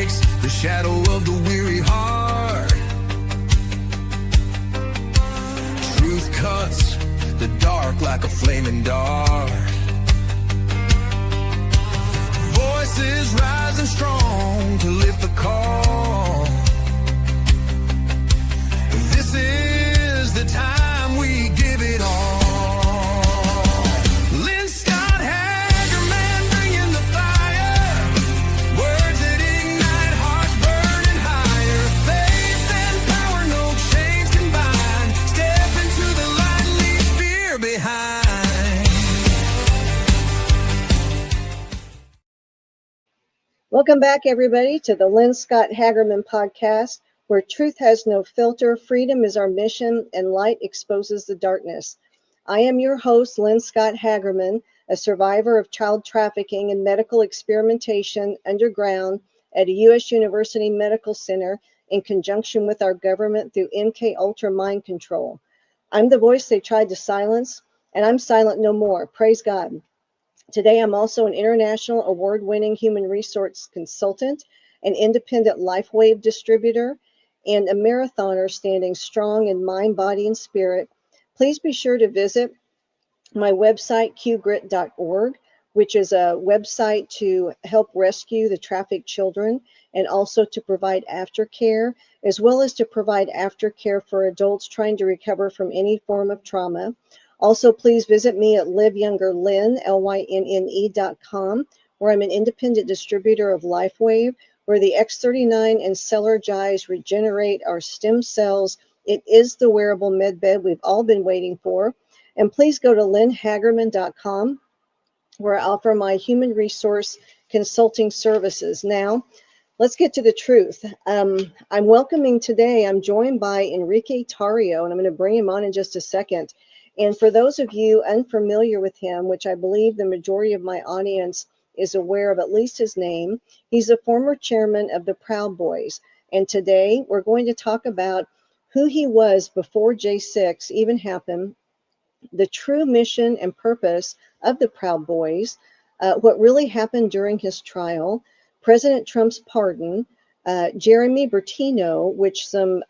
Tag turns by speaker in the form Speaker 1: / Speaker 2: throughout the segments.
Speaker 1: breaks the shadow of the weary heart. Truth cuts the dark like a flaming dart. Voices rising strong to lift the call. This is the time we give it all. Lynne Scott Haggerman bringing the fire. Words that ignite hearts burning higher. Faith and power, no chains can bind. Step into the light and leave fear behind.
Speaker 2: Welcome back, everybody, to the Lynne Scott Haggerman Podcast, where truth has no filter, freedom is our mission, and light exposes the darkness. I am your host, Lynne Scott Haggerman, a survivor of child trafficking and medical experimentation underground at a U.S. University Medical Center in conjunction with our government through MK Ultra mind control. I'm the voice they tried to silence, and I'm silent no more. Praise God. Today, I'm also an international award-winning human resource consultant, an independent LifeWave distributor, and a marathoner standing strong in mind, body, and spirit. Please be sure to visit my website, qgrit.org, which is a website to help rescue the trafficked children and also to provide aftercare, as well as to provide aftercare for adults trying to recover from any form of trauma. Also, please visit me at liveyoungerlynne, LYNNE.com, where I'm an independent distributor of LifeWave, where the X39 and Celergize regenerate our stem cells. It is the wearable medbed we've all been waiting for. And please go to lynnehaggerman.com, where I offer my human resource consulting services. Now, let's get to the truth. I'm joined by Enrique Tarrio, and I'm going to bring him on in just a second. And for those of you unfamiliar with him, which I believe the majority of my audience is aware of at least his name, he's a former chairman of the Proud Boys. And today we're going to talk about who he was before J6 even happened, the true mission and purpose of the Proud Boys, what really happened during his trial, President Trump's pardon, Jeremy Bertino, which some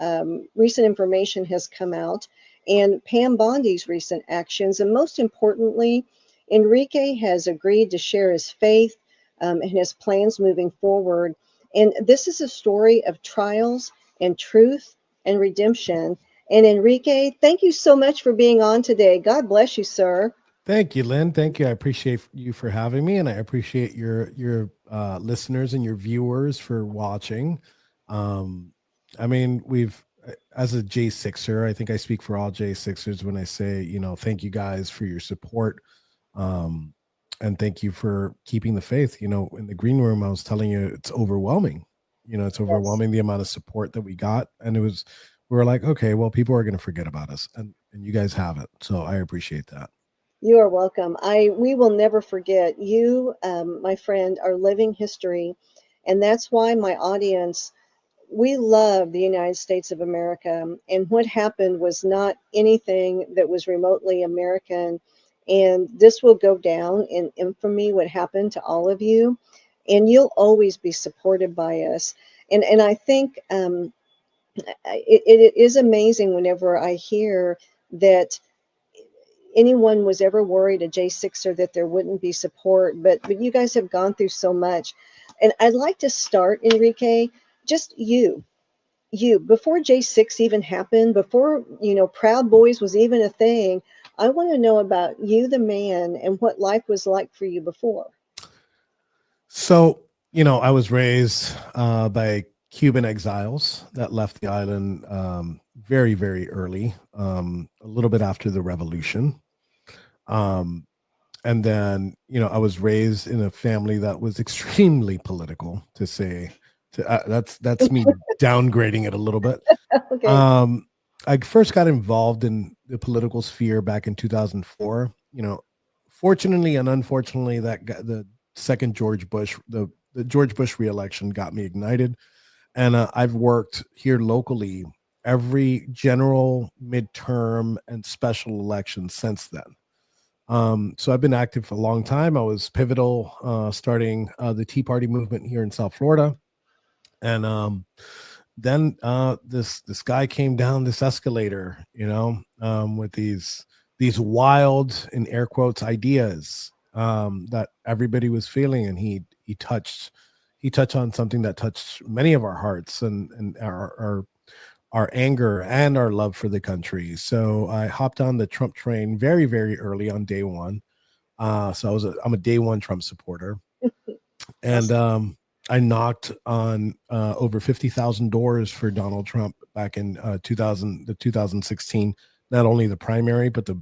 Speaker 2: recent information has come out, and Pam Bondi's recent actions. And most importantly, Enrique has agreed to share his faith and his plans moving forward. And this is a story of trials and truth and redemption. And Enrique, thank you so much for being on today. God bless you, sir.
Speaker 3: Thank you, Lynn. Thank you. I appreciate you for having me, and I appreciate your listeners and your viewers for watching. I mean, as a J6er, I think I speak for all J6ers when I say, thank you guys for your support. And thank you for keeping the faith. In the green room, I was telling you, it's overwhelming. It's overwhelming, the amount of support that we got. And we were like, okay, well, people are going to forget about us, and you guys have it. So I appreciate that.
Speaker 2: You are welcome. We will never forget you, my friend, are living history. And that's why my audience, we love the United States of America, and what happened was not anything that was remotely American. And this will go down in infamy, what happened to all of you, and you'll always be supported by us. And I think it is amazing whenever I hear that anyone was ever worried, a J6er, that there wouldn't be support, but you guys have gone through so much. And I'd like to start, Enrique, just you before J6 even happened, before Proud Boys was even a thing. I want to know about you, the man, and what life was like for you before.
Speaker 3: So I was raised by Cuban exiles that left the island very, very early, a little bit after the revolution. And then I was raised in a family that was extremely political, to say. That's me downgrading it a little bit. Okay. I first got involved in the political sphere back in 2004. Fortunately and unfortunately, the second George Bush, the George Bush reelection got me ignited, and I've worked here locally every general, midterm, and special election since then. So I've been active for a long time. I was pivotal starting the Tea Party movement here in South Florida. And then this guy came down this escalator, with these wild, in air quotes, ideas that everybody was feeling, and he touched on something that touched many of our hearts, and our anger and our love for the country. So I hopped on the Trump train very, very early on day one. So I'm a day one Trump supporter, and I knocked on over 50,000 doors for Donald Trump back in 2016. Not only the primary, but the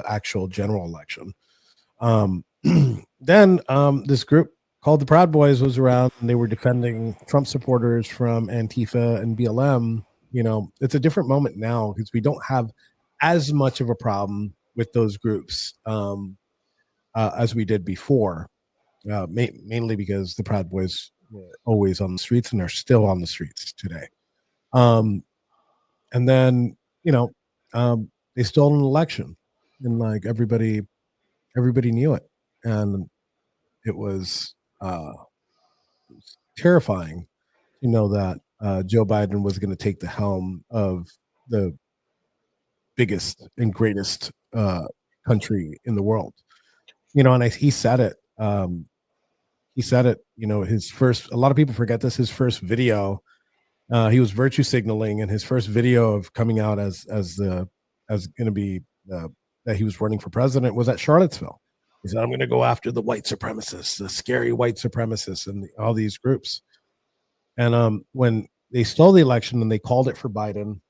Speaker 3: actual general election. Then this group called the Proud Boys was around, and they were defending Trump supporters from Antifa and BLM. It's a different moment now because we don't have as much of a problem with those groups as we did before, mainly because the Proud Boys were always on the streets and are still on the streets today. And then, they stole an election, and like everybody knew it. And it was terrifying to know that Joe Biden was going to take the helm of the biggest and greatest country in the world. And he said it. His first, a lot of people forget this, his first video, he was virtue signaling, and his first video of coming out as going to be that he was running for president was at Charlottesville. He said, I'm going to go after the white supremacists, the scary white supremacists, and all these groups. And when they stole the election and they called it for Biden,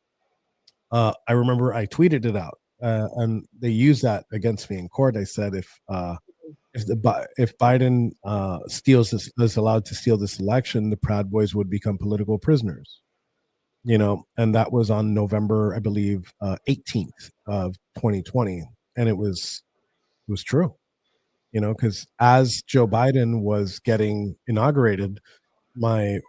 Speaker 3: I remember I tweeted it out, and they used that against me in court. I said, if Biden is allowed to steal this election, the Proud Boys would become political prisoners. And that was on November, I believe, 18th of 2020, and it was true. Because as Joe Biden was getting inaugurated, my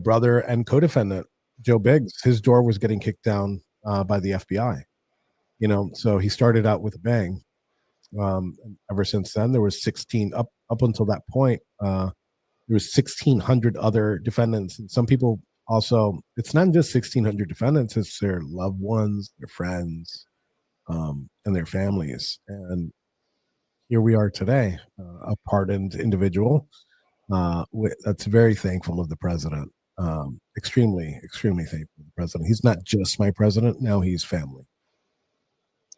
Speaker 3: brother and co-defendant Joe Biggs, his door was getting kicked down by the FBI. So he started out with a bang. Ever since then, there was 16 up until that point. There was 1,600 other defendants, and some people also. It's not just 1,600 defendants; it's their loved ones, their friends, and their families. And here we are today, a pardoned individual. That's very thankful of the president. Extremely, extremely thankful of the president. He's not just my president; now he's family.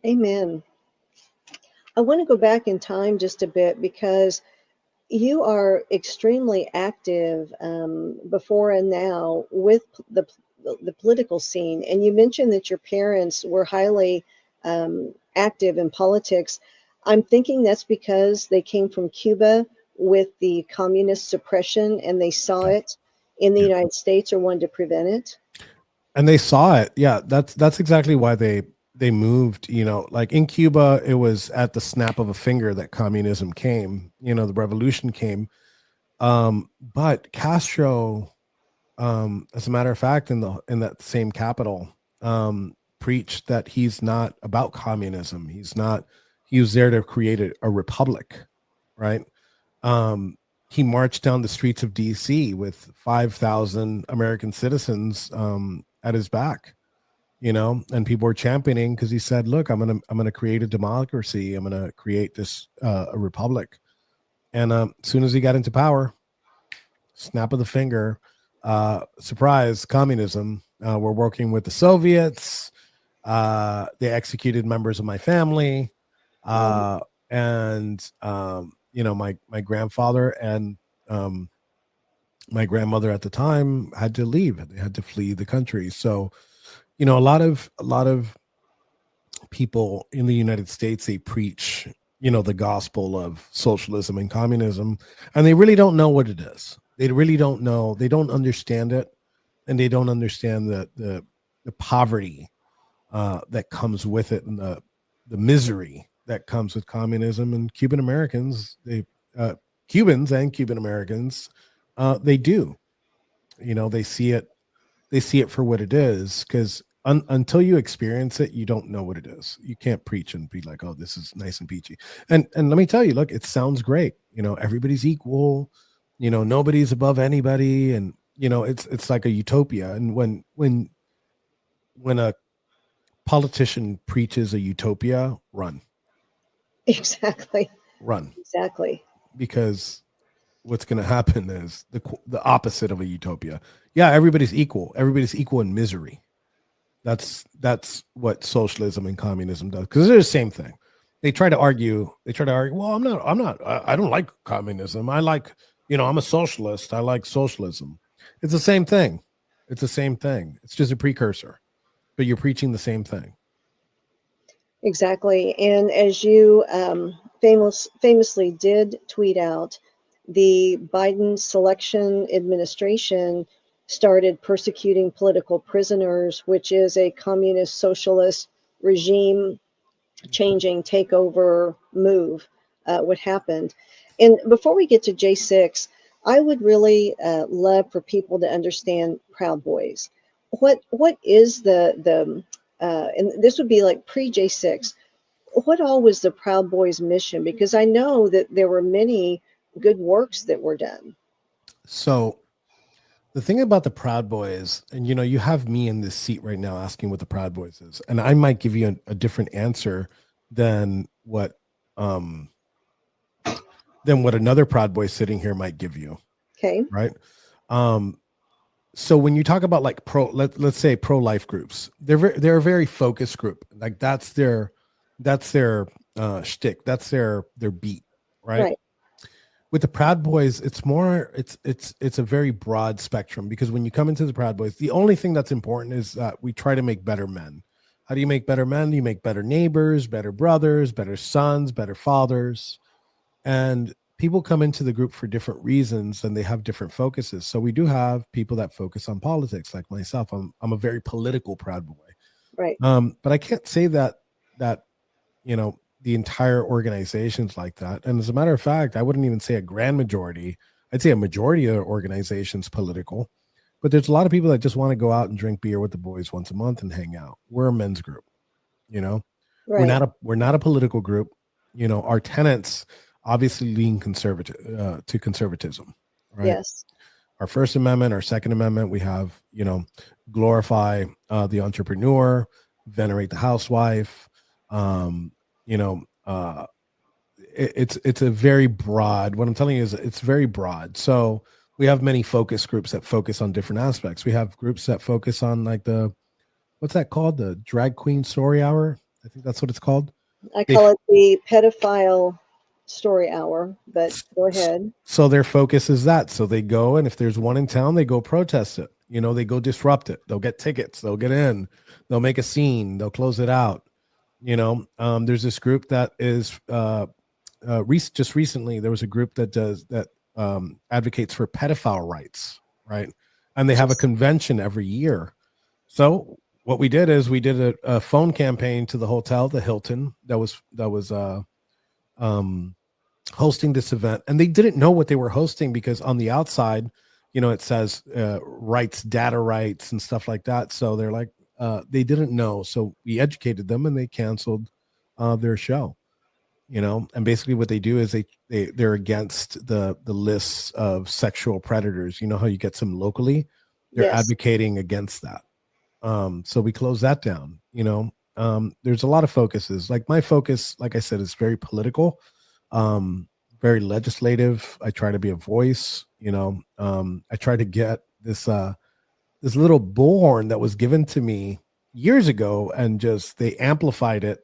Speaker 2: Amen. I want to go back in time just a bit because you are extremely active before and now with the political scene. And you mentioned that your parents were highly active in politics. I'm thinking that's because they came from Cuba with the communist suppression and they saw it in the United States or wanted to prevent it.
Speaker 3: And they saw it. Yeah, that's exactly why they moved. Like in Cuba, it was at the snap of a finger that communism came. The revolution came. But Castro, as a matter of fact, in that same capital, preached that he's not about communism. He was there to create a republic, right? He marched down the streets of DC with 5,000 American citizens at his back, and people were championing because he said, look, I'm gonna create a democracy. I'm gonna create this a republic. And as soon as he got into power, snap of the finger, surprise, communism. We're working with the Soviets. They executed members of my family. And my grandfather and my grandmother at the time had to leave. They had to flee the country. So, a lot of people in the United States, they preach, the gospel of socialism and communism, and they really don't know what it is. They really don't know. They don't understand it, and they don't understand the poverty that comes with it, and the misery that comes with communism. And Cuban Americans, Cubans and Cuban Americans, they do. They see it for what it is, because until you experience it, you don't know what it is. You can't preach and be like, oh, this is nice and peachy. And let me tell you, look, it sounds great. Everybody's equal. Nobody's above anybody. And it's like a utopia. And when a politician preaches a utopia, run,
Speaker 2: Exactly.
Speaker 3: run,
Speaker 2: Exactly.
Speaker 3: because what's going to happen is the opposite of a utopia. Yeah, everybody's equal. Everybody's equal in misery. That's what socialism and communism does, because they're the same thing. They try to argue. Well, I'm not. I don't like communism. I like, I'm a socialist. I like socialism. It's the same thing. It's the same thing. It's just a precursor, but you're preaching the same thing.
Speaker 2: Exactly. And as you famously did tweet out, the Biden selection administration started persecuting political prisoners, which is a communist socialist regime changing takeover move, what happened. And before we get to J6, I would really love for people to understand Proud Boys. What is the and this would be like pre J6. What all was the Proud Boys mission? Because I know that there were many good works that were done.
Speaker 3: So the thing about the Proud Boys, and you have me in this seat right now asking what the Proud Boys is, and I might give you a different answer than what another Proud Boy sitting here might give you.
Speaker 2: Okay.
Speaker 3: Right. So when you talk about like let's say pro-life groups, they're a very focused group. Like that's their shtick. That's their beat. Right. With the Proud Boys, it's more, it's a very broad spectrum, because when you come into the Proud Boys, the only thing that's important is that we try to make better men. How do you make better men? You make better neighbors, better brothers, better sons, better fathers. And people come into the group for different reasons, and they have different focuses. So we do have people that focus on politics, like myself. I'm a very political Proud Boy.
Speaker 2: Right.
Speaker 3: But I can't say that the entire organization's like that. And as a matter of fact, I wouldn't even say a grand majority. I'd say a majority of the organization's political. But there's a lot of people that just want to go out and drink beer with the boys once a month and hang out. We're a men's group.
Speaker 2: Right.
Speaker 3: We're not a political group. Our tenets obviously lean to conservatism, right?
Speaker 2: Yes.
Speaker 3: Our First Amendment, our Second Amendment, we have, glorify the entrepreneur, venerate the housewife. It's a very broad, what I'm telling you is it's very broad. So we have many focus groups that focus on different aspects. We have groups that focus on like what's that called? The drag queen story hour. I think that's what it's called.
Speaker 2: I call it the pedophile story hour, but go ahead.
Speaker 3: So their focus is that. So they go, and if there's one in town, they go protest it. They go disrupt it. They'll get tickets. They'll get in. They'll make a scene. They'll close it out. There's this group that is just recently there was a group that advocates for pedophile rights, right? And they have a convention every year. So what we did is we did a phone campaign to the hotel, the Hilton, that was hosting this event, and they didn't know what they were hosting, because on the outside, it says rights, data rights, and stuff like that. So they're like, they didn't know. So we educated them, and they canceled their show. And basically what they do is they're against the lists of sexual predators. You know how you get some locally? They're advocating against that. So we close that down. There's a lot of focuses. Like my focus, like I said, is very political, very legislative. I try to be a voice. I try to get this little bullhorn that was given to me years ago, and just they amplified it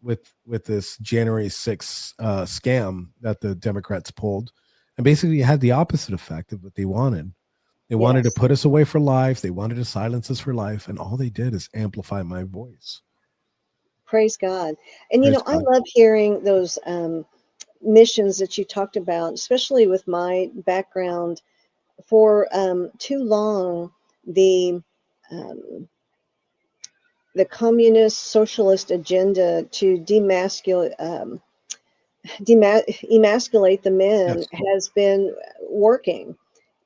Speaker 3: with this January 6th scam that the Democrats pulled, and basically it had the opposite effect of what they wanted. They wanted to put us away for life. They wanted to silence us for life, and all they did is amplify my voice.
Speaker 2: Praise God. And
Speaker 3: Praise
Speaker 2: I
Speaker 3: God.
Speaker 2: love hearing those missions that you talked about, especially with my background. For too long, the communist socialist agenda to emasculate the men has been working,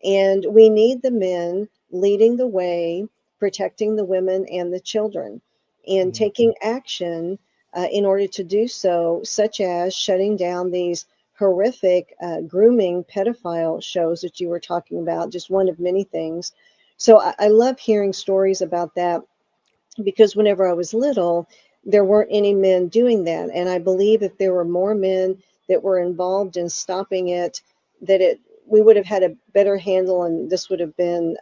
Speaker 2: and we need the men leading the way, protecting the women and the children, and taking action in order to do so, such as shutting down these horrific grooming pedophile shows that you were talking about, just one of many things. So I love hearing stories about that, because whenever I was little, there weren't any men doing that. And I believe if there were more men that were involved in stopping it, that we would have had a better handle, and this would have been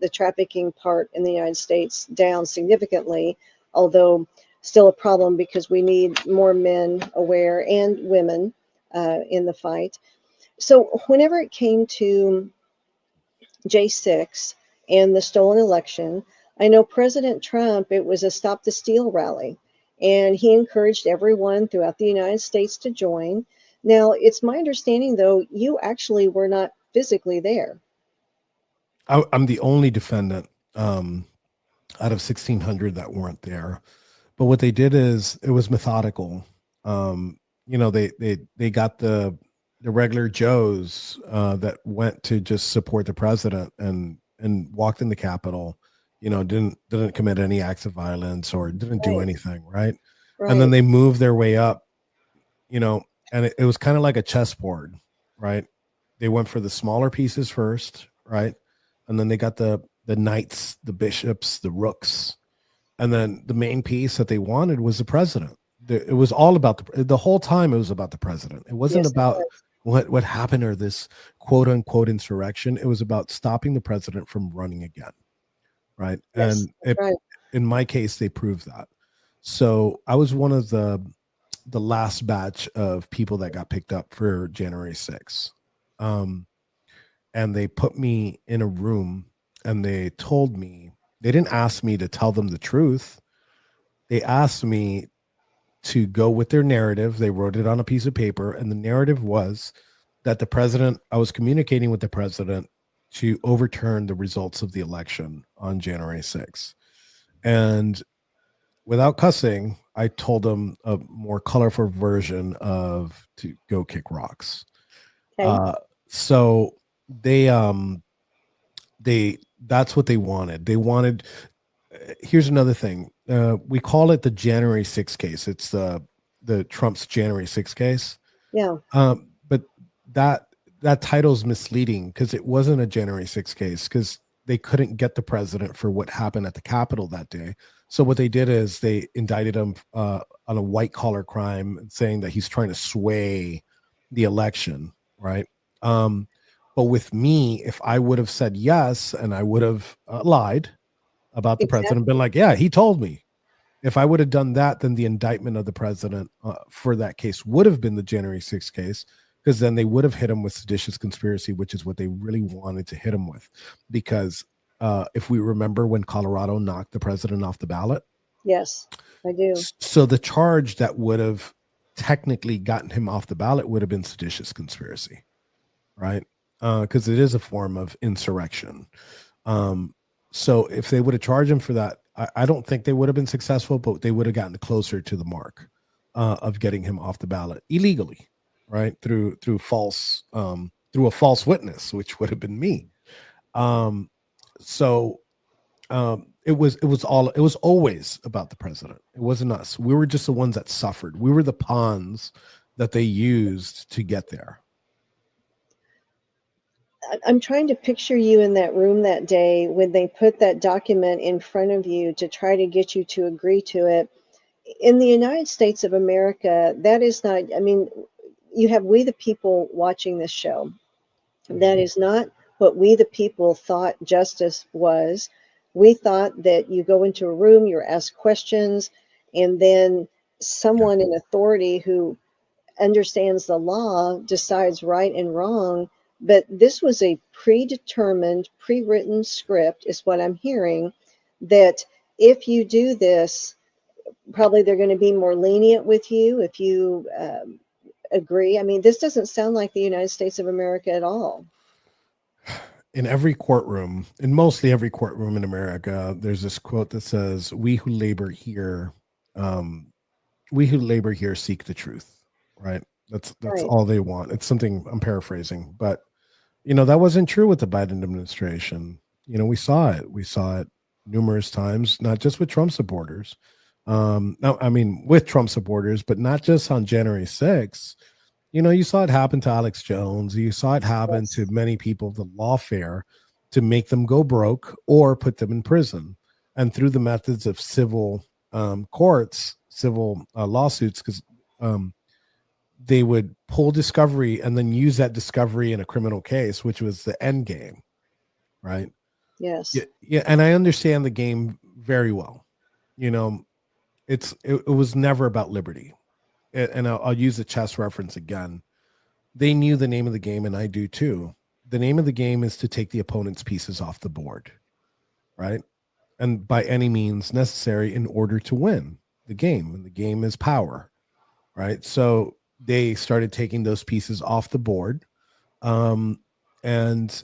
Speaker 2: the trafficking part in the United States down significantly, although still a problem because we need more men aware and women in the fight. So whenever it came to J6 and the stolen election, I know President Trump, it was a Stop the Steal rally, and he encouraged everyone throughout the United States to join. Now, it's my understanding, though, you actually were not physically there.
Speaker 3: I'm the only defendant out of 1,600 that weren't there. But what they did is it was methodical. They got the regular Joes that went to just support the president and walked in the Capitol. Didn't commit any acts of violence or didn't do anything, right? And then they moved their way up, and it was kind of like a chessboard, right? They went for the smaller pieces first, right? And then they got the knights, the bishops, the rooks, and then the main piece that they wanted was the president. It was all about the whole time. It was about the president. It wasn't about what happened or this quote unquote insurrection. It was about stopping the president from running again, right?
Speaker 2: Yes,
Speaker 3: And in my case, they proved that. So I was one of the last batch of people that got picked up for January 6th. And they put me in a room and they told me, they didn't ask me to tell them the truth. They asked me to go with their narrative. They wrote it on a piece of paper, and the narrative was that I was communicating with the president to overturn the results of the election on January 6th. And without cussing, I told them a more colorful version of to go kick rocks. Okay. So that's what they wanted. Here's another thing. We call it the January 6th case. It's the Trump's January 6th case.
Speaker 2: Yeah.
Speaker 3: But that title is misleading because it wasn't a January 6th case because they couldn't get the president for what happened at the Capitol that day. So what they did is they indicted him on a white collar crime, saying that he's trying to sway the election, right? But with me, if I would have said yes and I would have lied about the president, been like, yeah, he told me. If I would have done that, then the indictment of the president for that case would have been the January 6th case, because then they would have hit him with seditious conspiracy, which is what they really wanted to hit him with. Because if we remember when Colorado knocked the president off the ballot.
Speaker 2: Yes, I do.
Speaker 3: So the charge that would have technically gotten him off the ballot would have been seditious conspiracy, right? Because it is a form of insurrection. So if they would have charged him for that, I don't think they would have been successful, but they would have gotten closer to the mark of getting him off the ballot illegally, right? Through a false witness, which would have been me. It was always about the president. It wasn't us. We were just the ones that suffered. We were the pawns that they used to get there.
Speaker 2: I'm trying to picture you in that room that day when they put that document in front of you to try to get you to agree to it. In the United States of America, that is not, you have we the people watching this show. That is not what we the people thought justice was. We thought that you go into a room, you're asked questions, and then someone in authority who understands the law decides right and wrong. But this was a predetermined, pre-written script, is what I'm hearing, that if you do this, probably they're going to be more lenient with you if you agree. This doesn't sound like the United States of America at all.
Speaker 3: In every courtroom, in mostly every courtroom in America, there's this quote that says, we who labor here seek the truth, right? That's right. All they want. It's something I'm paraphrasing, but that wasn't true with the Biden administration. We saw it numerous times, not just with Trump supporters. With Trump supporters, but not just on January 6th. You saw it happen to Alex Jones. You saw it happen
Speaker 2: Yes.
Speaker 3: to many people of the lawfare to make them go broke or put them in prison. And through the methods of civil courts, civil lawsuits, because they would pull discovery and then use that discovery in a criminal case, which was the end game, right?
Speaker 2: Yes.
Speaker 3: Yeah, and I understand the game very well. You know, it was never about liberty. And I'll use the chess reference again. They knew the name of the game, and I do too. The name of the game is to take the opponent's pieces off the board, right? And by any means necessary in order to win the game. And the game is power, right? So they started taking those pieces off the board, and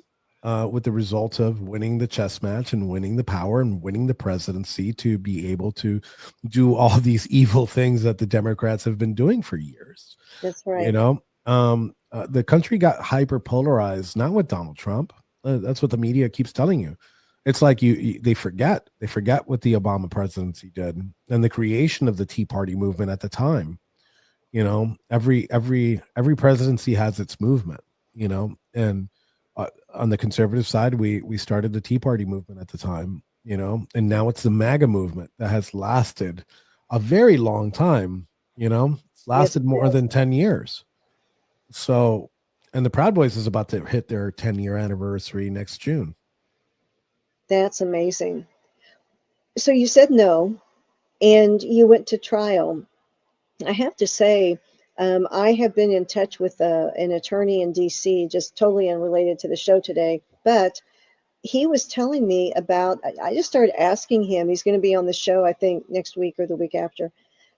Speaker 3: with the result of winning the chess match and winning the power and winning the presidency to be able to do all these evil things that the Democrats have been doing for years.
Speaker 2: That's right.
Speaker 3: You know, the country got hyper polarized, not with Donald Trump. That's what the media keeps telling you. It's like they forget what the Obama presidency did and the creation of the Tea Party movement at the time. You know, every presidency has its movement. You know, and on the conservative side, we started the Tea Party movement at the time. You know, and now it's the MAGA movement that has lasted a very long time. You know, it's lasted more than 10 years. So, and the Proud Boys is about to hit their 10-year anniversary next June.
Speaker 2: That's amazing. So you said no, and you went to trial. I have to say, I have been in touch with an attorney in DC, just totally unrelated to the show today, but he was telling me about, I just started asking him, he's going to be on the show, I think next week or the week after.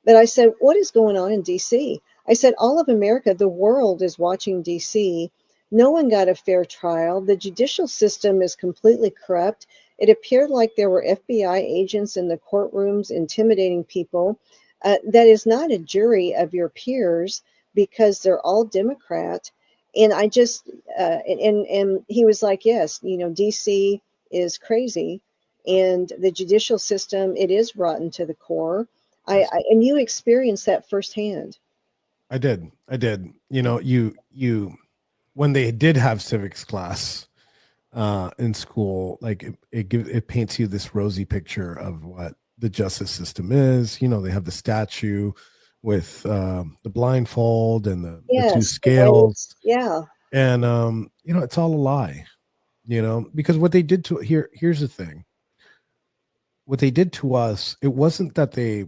Speaker 2: But I said, what is going on in DC? I said, all of America, the world is watching DC. No one got a fair trial. The judicial system is completely corrupt. It appeared like there were FBI agents in the courtrooms intimidating people. That is not a jury of your peers because they're all Democrat. And I just, and he was like, yes, DC is crazy. And the judicial system, it is rotten to the core. And you experienced that firsthand.
Speaker 3: I did. You know, you when they did have civics class in school, like it paints you this rosy picture of what the justice system is. You know, they have the statue with the blindfold and the two scales.
Speaker 2: Yeah.
Speaker 3: And you know, it's all a lie. You know, because what they did to here's the thing. What they did to us, it wasn't that they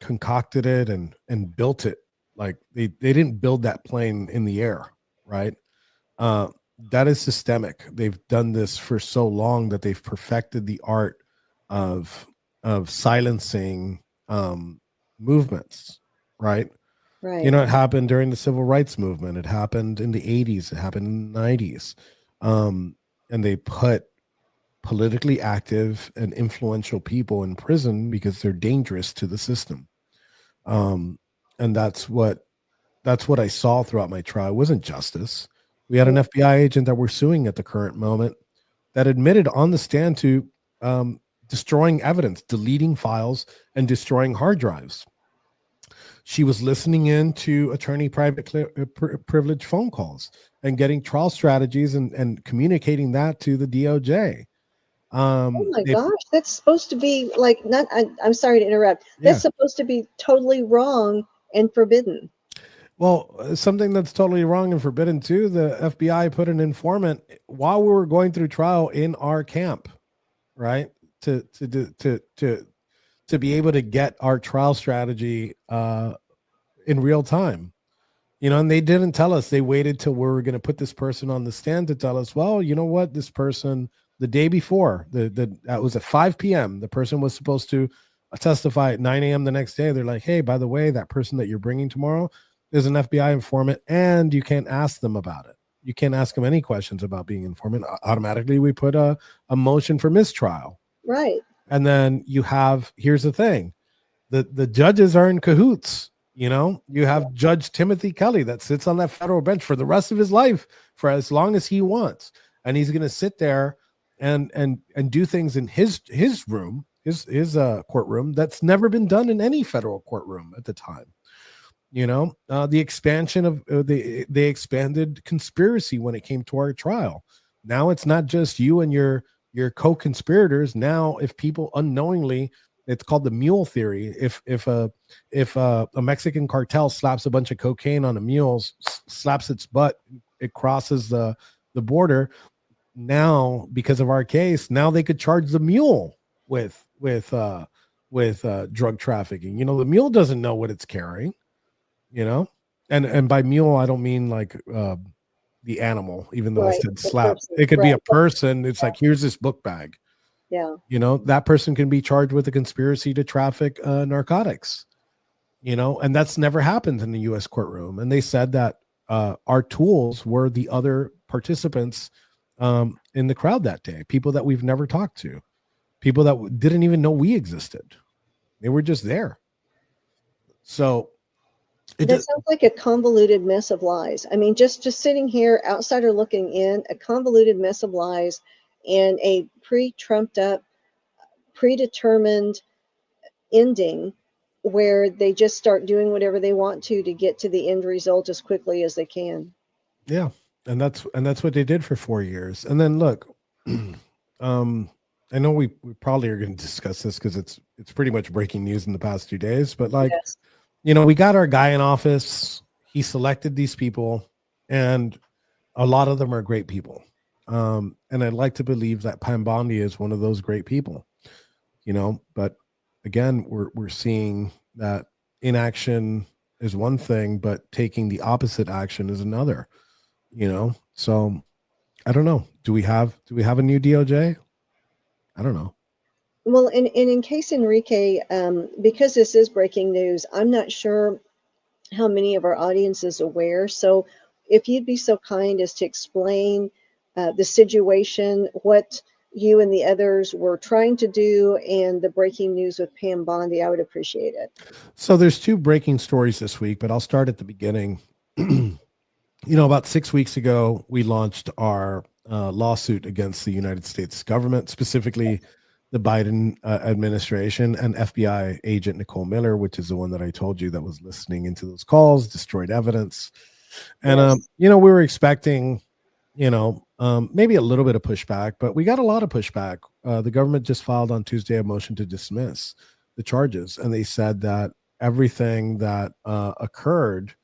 Speaker 3: concocted it and built it. Like they didn't build that plane in the air, right? That is systemic. They've done this for so long that they've perfected the art of silencing movements, right?
Speaker 2: Right.
Speaker 3: You know, it happened during the civil rights movement. It happened in the 80s. It happened in the 90s. And they put politically active and influential people in prison because they're dangerous to the system. And that's what I saw throughout my trial. It wasn't justice. We had an FBI agent that we're suing at the current moment that admitted on the stand to destroying evidence, deleting files, and destroying hard drives. She was listening in to attorney privilege phone calls and getting trial strategies and communicating that to the DOJ.
Speaker 2: Oh my gosh, that's supposed to be like not. I'm sorry to interrupt. That's supposed to be totally wrong and forbidden.
Speaker 3: Well, something that's totally wrong and forbidden too. The FBI put an informant while we were going through trial in our camp, right? To be able to get our trial strategy in real time, you know, and they didn't tell us. They waited till we were going to put this person on the stand to tell us, well, you know what, this person the day before that was at 5 p.m. The person was supposed to testify at 9 a.m. the next day. They're like, hey, by the way, that person that you're bringing tomorrow is an FBI informant, and you can't ask them about it. You can't ask them any questions about being informant. Automatically, we put a motion for mistrial.
Speaker 2: Right.
Speaker 3: And then here's the thing. The judges are in cahoots. You know, you have Judge Timothy Kelly that sits on that federal bench for the rest of his life for as long as he wants. And he's going to sit there and do things in his room, his courtroom that's never been done in any federal courtroom at the time. The expansion of they expanded conspiracy when it came to our trial. Now it's not just you and your co-conspirators. Now, if people unknowingly, it's called the mule theory. If a Mexican cartel slaps a bunch of cocaine on a mule, slaps its butt, it crosses the border. Now, because of our case, now they could charge the mule with drug trafficking. The mule doesn't know what it's carrying. And by mule I don't mean like the animal, even though I
Speaker 2: Right.
Speaker 3: said
Speaker 2: The
Speaker 3: slap.
Speaker 2: person.
Speaker 3: It could be
Speaker 2: Right.
Speaker 3: a person. It's like, here's this book bag.
Speaker 2: Yeah.
Speaker 3: That person can be charged with a conspiracy to traffic narcotics. And that's never happened in the U.S. courtroom. And they said that our tools were the other participants in the crowd that day, people that we've never talked to, people that didn't even know we existed. They were just there. So
Speaker 2: That sounds like a convoluted mess of lies. I mean, just sitting here, outsider looking in, a convoluted mess of lies and a pre-trumped up, predetermined ending where they just start doing whatever they want to get to the end result as quickly as they can.
Speaker 3: Yeah. And that's what they did for 4 years. And then look, I know we probably are going to discuss this because it's pretty much breaking news in the past 2 days, but like,
Speaker 2: Yes.
Speaker 3: we got our guy in office. He selected these people, and a lot of them are great people. And I'd like to believe that Pam Bondi is one of those great people, but again, we're seeing that inaction is one thing, but taking the opposite action is another, so I don't know. Do we have a new DOJ? I don't know.
Speaker 2: Well, and in case Enrique, because this is breaking news, I'm not sure how many of our audience is aware. So if you'd be so kind as to explain the situation, what you and the others were trying to do, and the breaking news with Pam Bondi, I would appreciate it.
Speaker 3: So there's 2 breaking stories this week, but I'll start at the beginning. About 6 weeks ago, we launched our lawsuit against the United States government, specifically the Biden administration and FBI agent Nicole Miller, which is the one that I told you that was listening into those calls, destroyed evidence. And,
Speaker 2: Yes.
Speaker 3: we were expecting, maybe a little bit of pushback, but we got a lot of pushback. The government just filed on Tuesday a motion to dismiss the charges. And they said that everything that occurred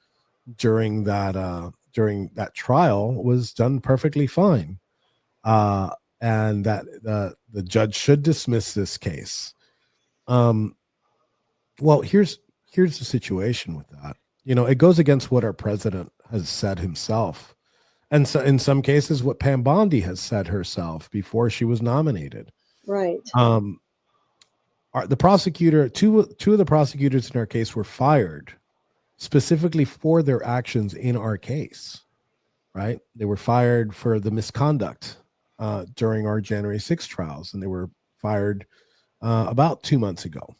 Speaker 3: during that trial was done perfectly fine. And that the judge should dismiss this case. Well, here's the situation with that. It goes against what our president has said himself. And so in some cases, what Pam Bondi has said herself before she was nominated.
Speaker 2: Right.
Speaker 3: The prosecutor, two of the prosecutors in our case were fired specifically for their actions in our case, right? They were fired for the misconduct during our January 6th trials, and they were fired about 2 months ago.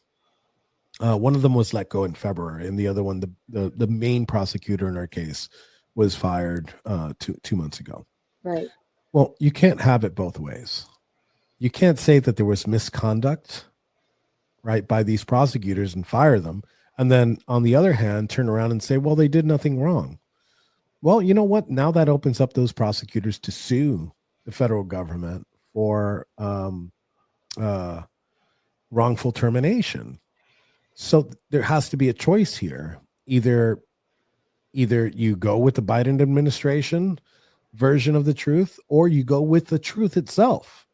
Speaker 3: One of them was let go in February, and the other one, the main prosecutor in our case, was fired 2 months ago.
Speaker 2: Right.
Speaker 3: Well, you can't have it both ways. You can't say that there was misconduct, right, by these prosecutors and fire them, and then on the other hand, turn around and say, well, they did nothing wrong. Well, you know what? Now that opens up those prosecutors to sue the federal government for wrongful termination. So there has to be a choice here. Either you go with the Biden administration version of the truth, or you go with the truth itself.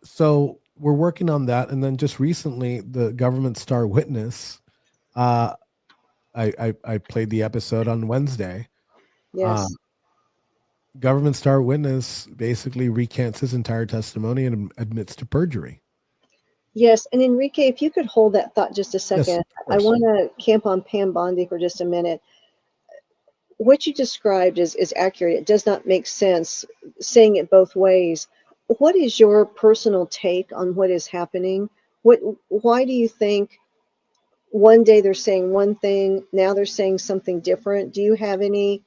Speaker 3: So we're working on that. And then just recently, the government star witness, I played the episode on Wednesday.
Speaker 2: Yes.
Speaker 3: Government star witness basically recants his entire testimony and admits to perjury.
Speaker 2: Yes. And Enrique, if you could hold that thought just a second,
Speaker 3: Yes, of
Speaker 2: I
Speaker 3: course.
Speaker 2: want to camp on Pam Bondi for just a minute. What you described is accurate. It does not make sense saying it both ways. What is your personal take on what is happening? Why do you think one day they're saying one thing, now they're saying something different? Do you have any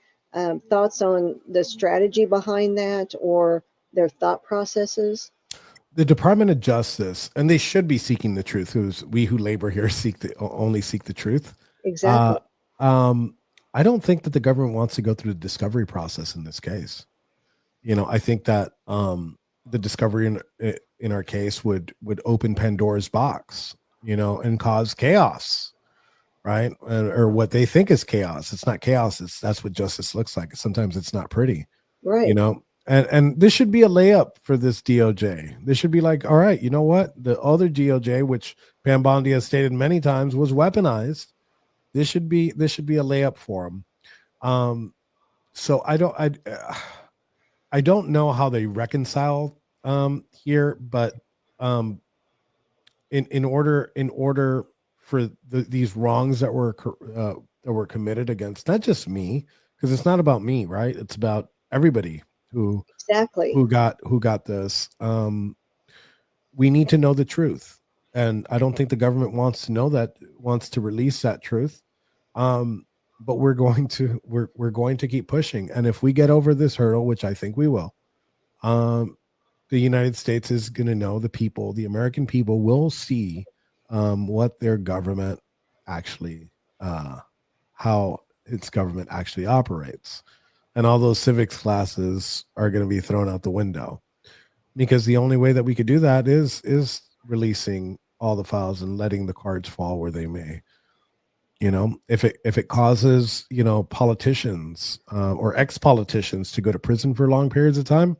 Speaker 2: thoughts on the strategy behind that or their thought processes?
Speaker 3: The Department of Justice, and they should be seeking the truth. We who labor here only seek the truth.
Speaker 2: Exactly.
Speaker 3: I don't think that the government wants to go through the discovery process in this case. I think that the discovery in our case would open Pandora's box, and cause chaos, right? Or what they think is chaos. It's not chaos. That's what justice looks like. Sometimes it's not pretty,
Speaker 2: Right.
Speaker 3: And this should be a layup for this DOJ. This should be like, all right, you know what? The other DOJ, which Pam Bondi has stated many times, was weaponized. This should be a layup for them. So I don't know how they reconcile here, but in order for these wrongs that were committed against not just me, because it's not about me, right? It's about everybody
Speaker 2: Exactly.
Speaker 3: who got this. We need to know the truth, and I don't think the government wants to release that truth. But we're going to keep pushing, and if we get over this hurdle, which I think we will, the United States is going to know, the American people will see what their government actually, how its government actually operates, and all those civics classes are going to be thrown out the window, because the only way that we could do that is releasing all the files and letting the cards fall where they may. If it causes politicians or ex-politicians to go to prison for long periods of time,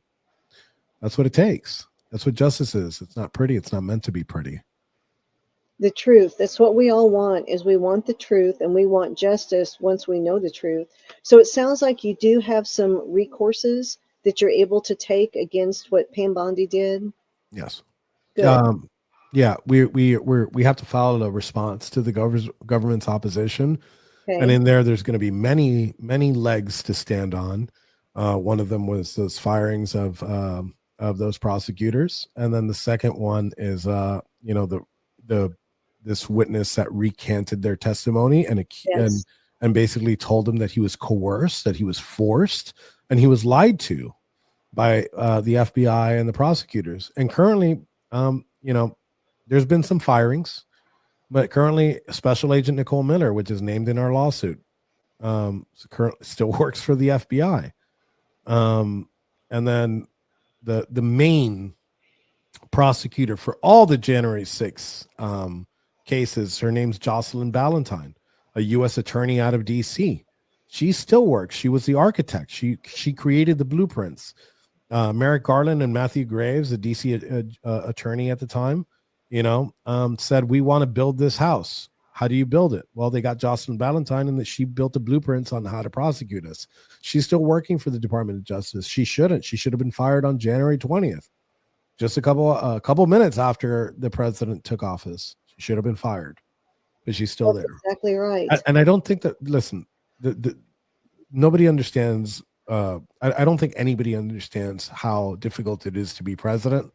Speaker 3: that's what it takes. That's what justice is. It's not pretty. It's not meant to be pretty.
Speaker 2: The truth. That's what we all want, is we want the truth, and we want justice once we know the truth. So it sounds like you do have some recourses that you're able to take against what Pam Bondi did.
Speaker 3: Yes.
Speaker 2: Good.
Speaker 3: Yeah, we have to file a response to the government's opposition,
Speaker 2: Okay.
Speaker 3: and in there's going to be many legs to stand on. One of them was those firings of those prosecutors, and then the second one is this witness that recanted their testimony
Speaker 2: Yes.
Speaker 3: and basically told them that he was coerced, that he was forced, and he was lied to by the FBI and the prosecutors. And currently, there's been some firings, but currently Special Agent Nicole Miller, which is named in our lawsuit, currently still works for the FBI. And then the main prosecutor for all the January 6th cases, her name's Jocelyn Ballantyne, a U.S. attorney out of D.C. She still works. She was the architect. She created the blueprints. Merrick Garland and Matthew Graves, the D.C. attorney at the time, said, we want to build this house. How do you build it? Well, they got Jocelyn Ballantyne, and that she built the blueprints on how to prosecute us. She's still working for the Department of Justice. She shouldn't. She should have been fired on January 20th, just a couple minutes after the president took office. She should have been fired, but she's still
Speaker 2: That's
Speaker 3: there.
Speaker 2: exactly right.
Speaker 3: And I don't think that. Listen, nobody understands. I don't think anybody understands how difficult it is to be president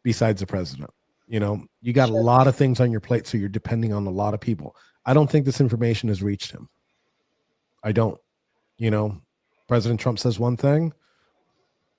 Speaker 3: besides the president. You got
Speaker 2: Sure.
Speaker 3: a lot of things on your plate, so you're depending on a lot of people. I don't think this information has reached him. I don't. President Trump says one thing,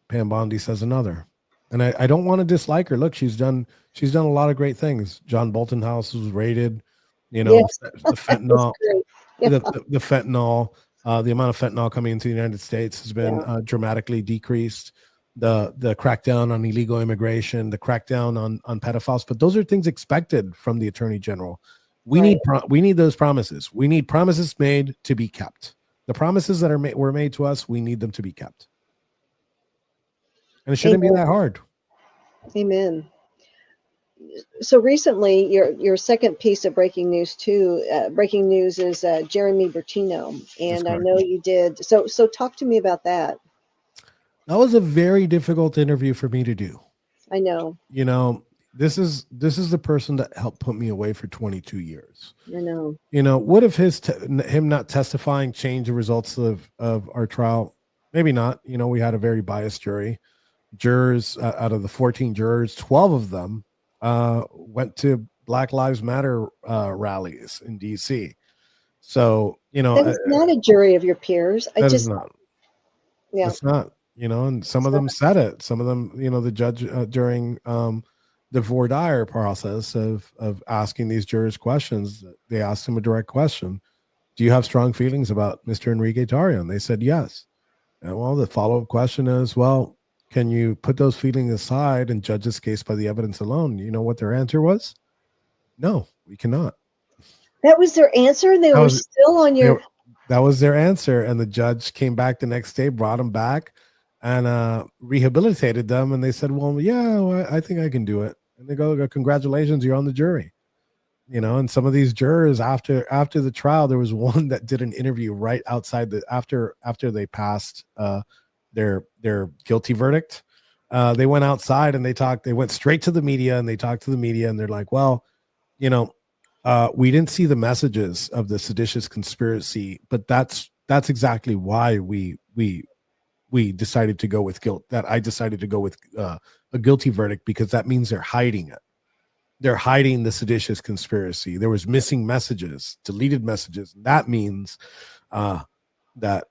Speaker 3: Pam Bondi says another. And I don't want to dislike her. Look, she's done a lot of great things. John Bolton House was raided,
Speaker 2: Yes.
Speaker 3: the fentanyl,
Speaker 2: That's great. Yeah.
Speaker 3: the fentanyl, the amount of fentanyl coming into the United States has been dramatically decreased. The crackdown on illegal immigration, the crackdown on pedophiles, but those are things expected from the Attorney General. We need those promises. We need promises made to be kept. The promises that were made to us, we need them to be kept. And it shouldn't be that hard.
Speaker 2: Amen. So recently, your second piece of breaking news is Jeremy Bertino, and I know you did. So talk to me about that.
Speaker 3: That was a very difficult interview for me to do.
Speaker 2: I know.
Speaker 3: This is the person that helped put me away for 22 years.
Speaker 2: I know.
Speaker 3: What if him not testifying changed the results of our trial? Maybe not. We had a very biased jury. Jurors, out of the 14 jurors, 12 of them went to Black Lives Matter rallies in DC. So,
Speaker 2: that's not a jury of your peers.
Speaker 3: It's not.
Speaker 2: Yeah.
Speaker 3: It's not. And some of them said it. Some of them, the judge during the voir dire process of asking these jurors questions, they asked him a direct question. do you have strong feelings about Mr. Enrique Tarrio? And they said yes. And well, the follow-up question is, well, can you put those feelings aside and judge this case by the evidence alone? You know what their answer was? No, we cannot.
Speaker 2: That was their answer. They
Speaker 3: That
Speaker 2: were
Speaker 3: was-
Speaker 2: still on your.
Speaker 3: That was their answer. And the judge came back the next day, brought them back, and rehabilitated them. And they said, well, yeah, well, I think I can do it. And they go, congratulations, you're on the jury. You know, and some of these jurors after the trial, there was one that did an interview right outside after they passed their guilty verdict. They went outside and they went straight to the media, and they talked to the media, and they're like, well, you know, we didn't see the messages of the seditious conspiracy, but that's exactly why we decided to go with guilt. That I decided to go with a guilty verdict, because that means they're hiding it. They're hiding the seditious conspiracy. There was missing messages, deleted messages. That means that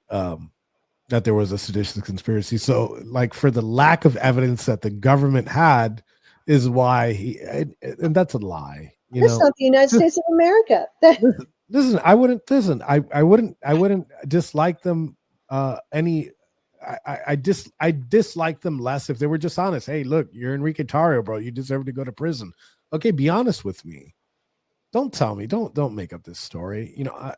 Speaker 3: there was a seditious conspiracy. So, like, for the lack of evidence that the government had, is why and that's a lie.
Speaker 2: That's not the United States of America.
Speaker 3: Listen, I wouldn't dislike them any. I dislike them less if they were just honest. Hey, look, you're Enrique Tarrio, bro. You deserve to go to prison. Okay, be honest with me. Don't tell me. Don't make up this story. You know,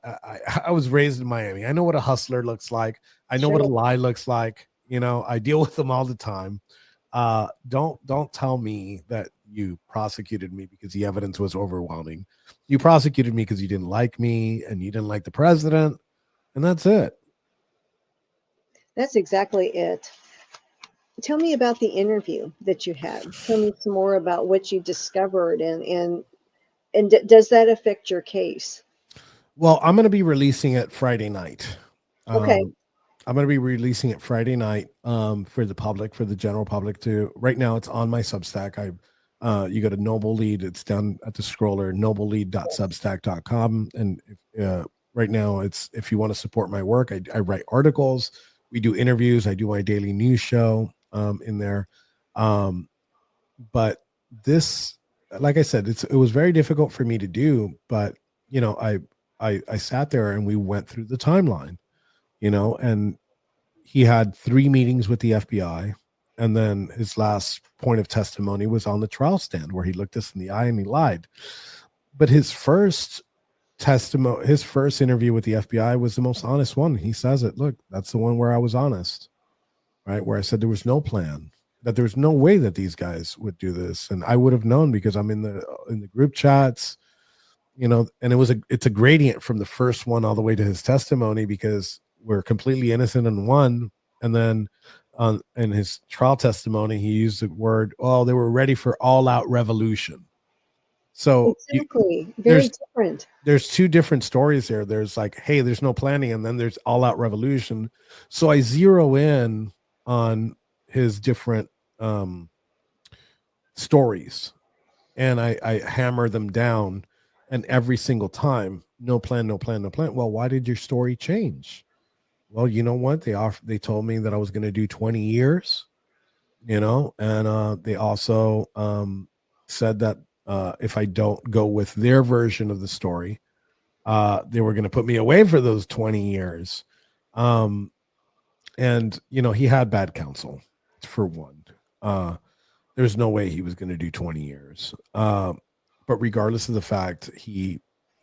Speaker 3: I was raised in Miami. I know what a hustler looks like. I know what a lie looks like. You know, I deal with them all the time. Don't tell me that you prosecuted me because the evidence was overwhelming. You prosecuted me because you didn't like me and you didn't like the president, and that's it.
Speaker 2: That's exactly it. Tell me about the interview that you had. Tell me some more about what you discovered, and does that affect your case?
Speaker 3: Well, I'm going to be releasing it Friday night.
Speaker 2: Okay.
Speaker 3: I'm going to be releasing it Friday night for the public, for the general public to. Right now, it's on my Substack. You go to Noble Lead. It's down at the scroller, noblelead.substack.com. And right now, it's if you want to support my work, I write articles. We do interviews. I do my daily news show in there. But this, like I said, it was very difficult for me to do. But you know, I sat there and we went through the timeline. You know, and he had 3 meetings with the FBI, and then his last point of testimony was on the trial stand where he looked us in the eye and he lied. But his first interview with the FBI was the most honest one. He says it. Look, that's the one where I was honest, right? Where I said there was no plan, that there was no way that these guys would do this, and I would have known because I'm in the group chats, you know. And it's a gradient from the first one all the way to his testimony, because we're completely innocent in one, and then in his trial testimony he used the word, oh, they were ready for all-out revolution. So
Speaker 2: exactly, very different.
Speaker 3: There's 2 different stories there. There's like, hey, there's no planning, and then there's all-out revolution. So I zero in on his different stories, and I hammer them down, and every single time, no plan. Well, why did your story change? Well, you know what? They told me that I was going to do 20 years, you know, and they also said that if I don't go with their version of the story, they were going to put me away for those 20 years. And, you know, he had bad counsel, for one. There's no way he was going to do 20 years. But regardless of the fact, he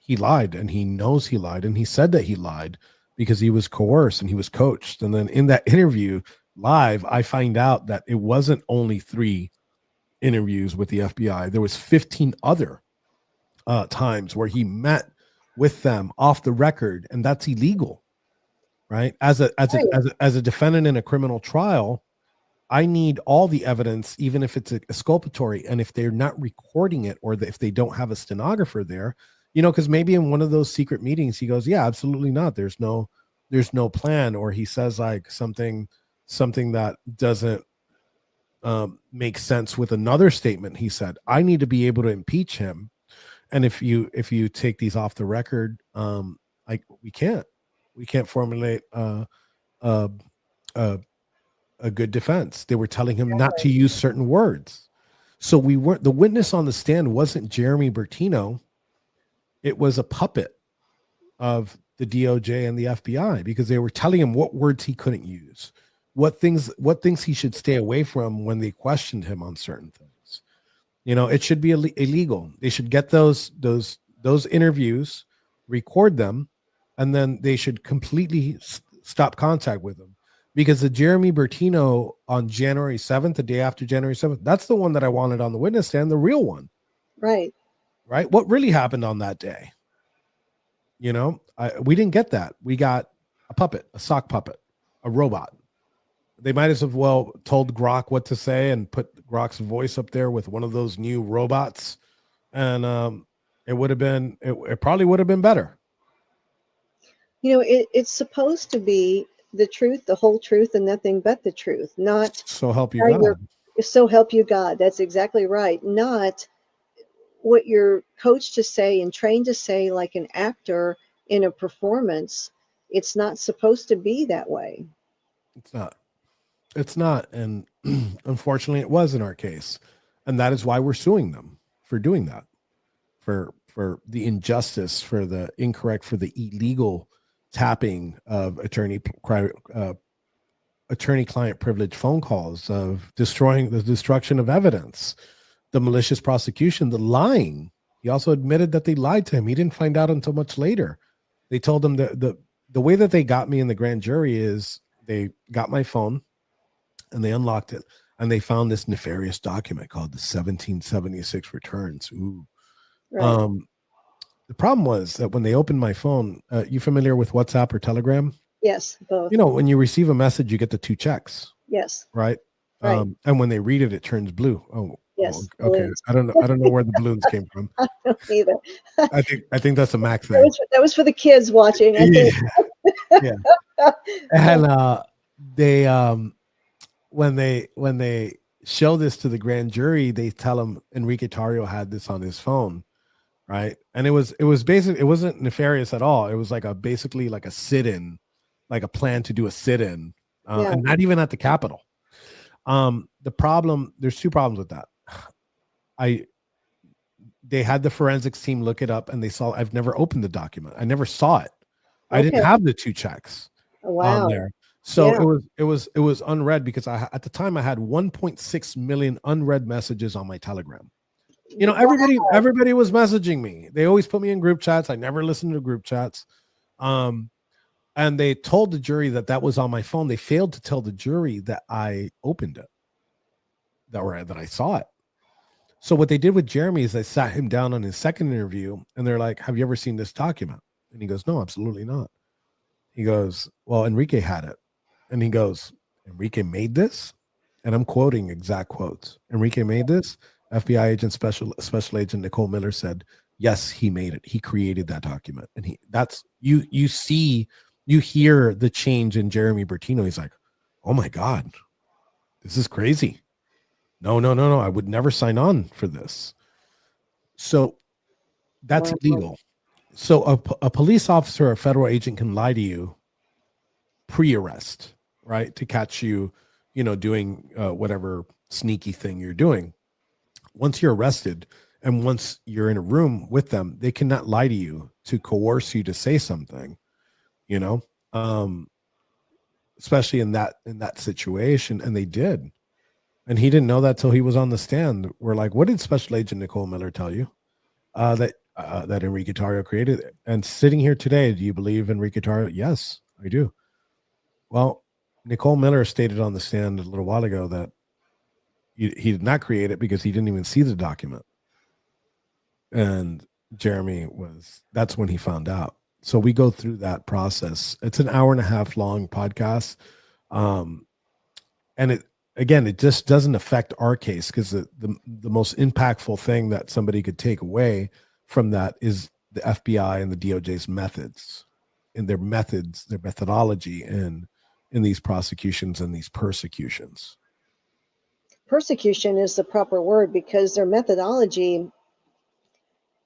Speaker 3: lied, and he knows he lied, and he said that he lied because he was coerced and he was coached. And then in that interview live, I find out that it wasn't only 3 interviews with the FBI. There was 15 other times where he met with them off the record, and that's illegal, right? As a defendant in a criminal trial, I need all the evidence, even if it's exculpatory, and if they're not recording it, or if they don't have a stenographer there, you know, because maybe in one of those secret meetings he goes, yeah, absolutely not, there's no plan, or he says like something that doesn't make sense with another statement he said. I need to be able to impeach him, and if you take these off the record, we can't formulate a good defense. They were telling him not to use certain words. So the witness on the stand wasn't Jeremy Bertino. It was a puppet of the DOJ and the FBI, because they were telling him what words he couldn't use, what things he should stay away from when they questioned him on certain things. It should be illegal. They should get those interviews, record them, and then they should completely stop contact with him. Because the Jeremy Bertino on January 7th, the day after January 7th, that's the one that I wanted on the witness stand, the real one.
Speaker 2: Right.
Speaker 3: Right. What really happened on that day? We didn't get that. We got a puppet, a sock puppet, a robot. They might as well told Grok what to say and put Grok's voice up there with one of those new robots. And it probably would have been better.
Speaker 2: It's supposed to be the truth, the whole truth, and nothing but the truth. Not
Speaker 3: so help you God.
Speaker 2: So help you God. That's exactly right. Not what you're coached to say and trained to say, like an actor in a performance. It's not supposed to be that way.
Speaker 3: It's not. And unfortunately it was in our case. And that is why we're suing them for doing that, for the injustice, for the incorrect, for the illegal tapping of attorney-client privilege phone calls, of the destruction of evidence, the malicious prosecution, the lying. He also admitted that they lied to him. He didn't find out until much later. They told him that the way that they got me in the grand jury is they got my phone and they unlocked it and they found this nefarious document called the 1776 returns. Ooh.
Speaker 2: Right.
Speaker 3: The problem was that when they opened my phone, you familiar with WhatsApp or Telegram?
Speaker 2: Yes, both.
Speaker 3: When you receive a message, you get the 2 checks.
Speaker 2: Yes.
Speaker 3: Right.
Speaker 2: Right.
Speaker 3: And when they read it, it turns blue. Oh,
Speaker 2: yes.
Speaker 3: Oh, okay.
Speaker 2: Balloons.
Speaker 3: I don't know where the balloons came from.
Speaker 2: I don't either.
Speaker 3: I think that's a Mac thing.
Speaker 2: That was for the kids watching. I think.
Speaker 3: Yeah. And they when they show this to the grand jury, they tell them Enrique Tarrio had this on his phone, right? And it was basically, it wasn't nefarious at all. It was basically like a sit-in, like a plan to do a sit-in, and not even at the Capitol. There's 2 problems with that. They had the forensics team look it up and they saw, I've never opened the document. I never saw it. I didn't have the 2 checks on there. So it was unread, because at the time I had 1.6 million unread messages on my Telegram. Everybody was messaging me. They always put me in group chats. I never listened to group chats. And they told the jury that was on my phone. They failed to tell the jury that I opened it, that I saw it. So what they did with Jeremy is they sat him down on his second interview and they're like, have you ever seen this document? And he goes, no, absolutely not. He goes, well, Enrique had it. And he goes, Enrique made this? And I'm quoting exact quotes. Enrique made this? FBI agent, special agent Nicole Miller said, yes, he made it. He created that document. And you hear the change in Jeremy Bertino. He's like, oh my God, this is crazy. No. I would never sign on for this. So that's illegal. So a police officer or a federal agent can lie to you pre-arrest, right? To catch you, doing whatever sneaky thing you're doing. Once you're arrested and once you're in a room with them, they cannot lie to you to coerce you to say something, especially in that situation. And they did. And he didn't know that till he was on the stand. We're like, what did Special Agent Nicole Miller tell you? That Enrique Tarrio created it. And sitting here today, do you believe Enrique Tarrio? Yes, I do. Well, Nicole Miller stated on the stand a little while ago that he did not create it because he didn't even see the document. And Jeremy that's when he found out. So we go through that process. It's an 1.5 hour long podcast. And it just doesn't affect our case, because the most impactful thing that somebody could take away from that is the FBI and the DOJ's methods, their methodology in these prosecutions and these persecutions.
Speaker 2: Persecution is the proper word, because their methodology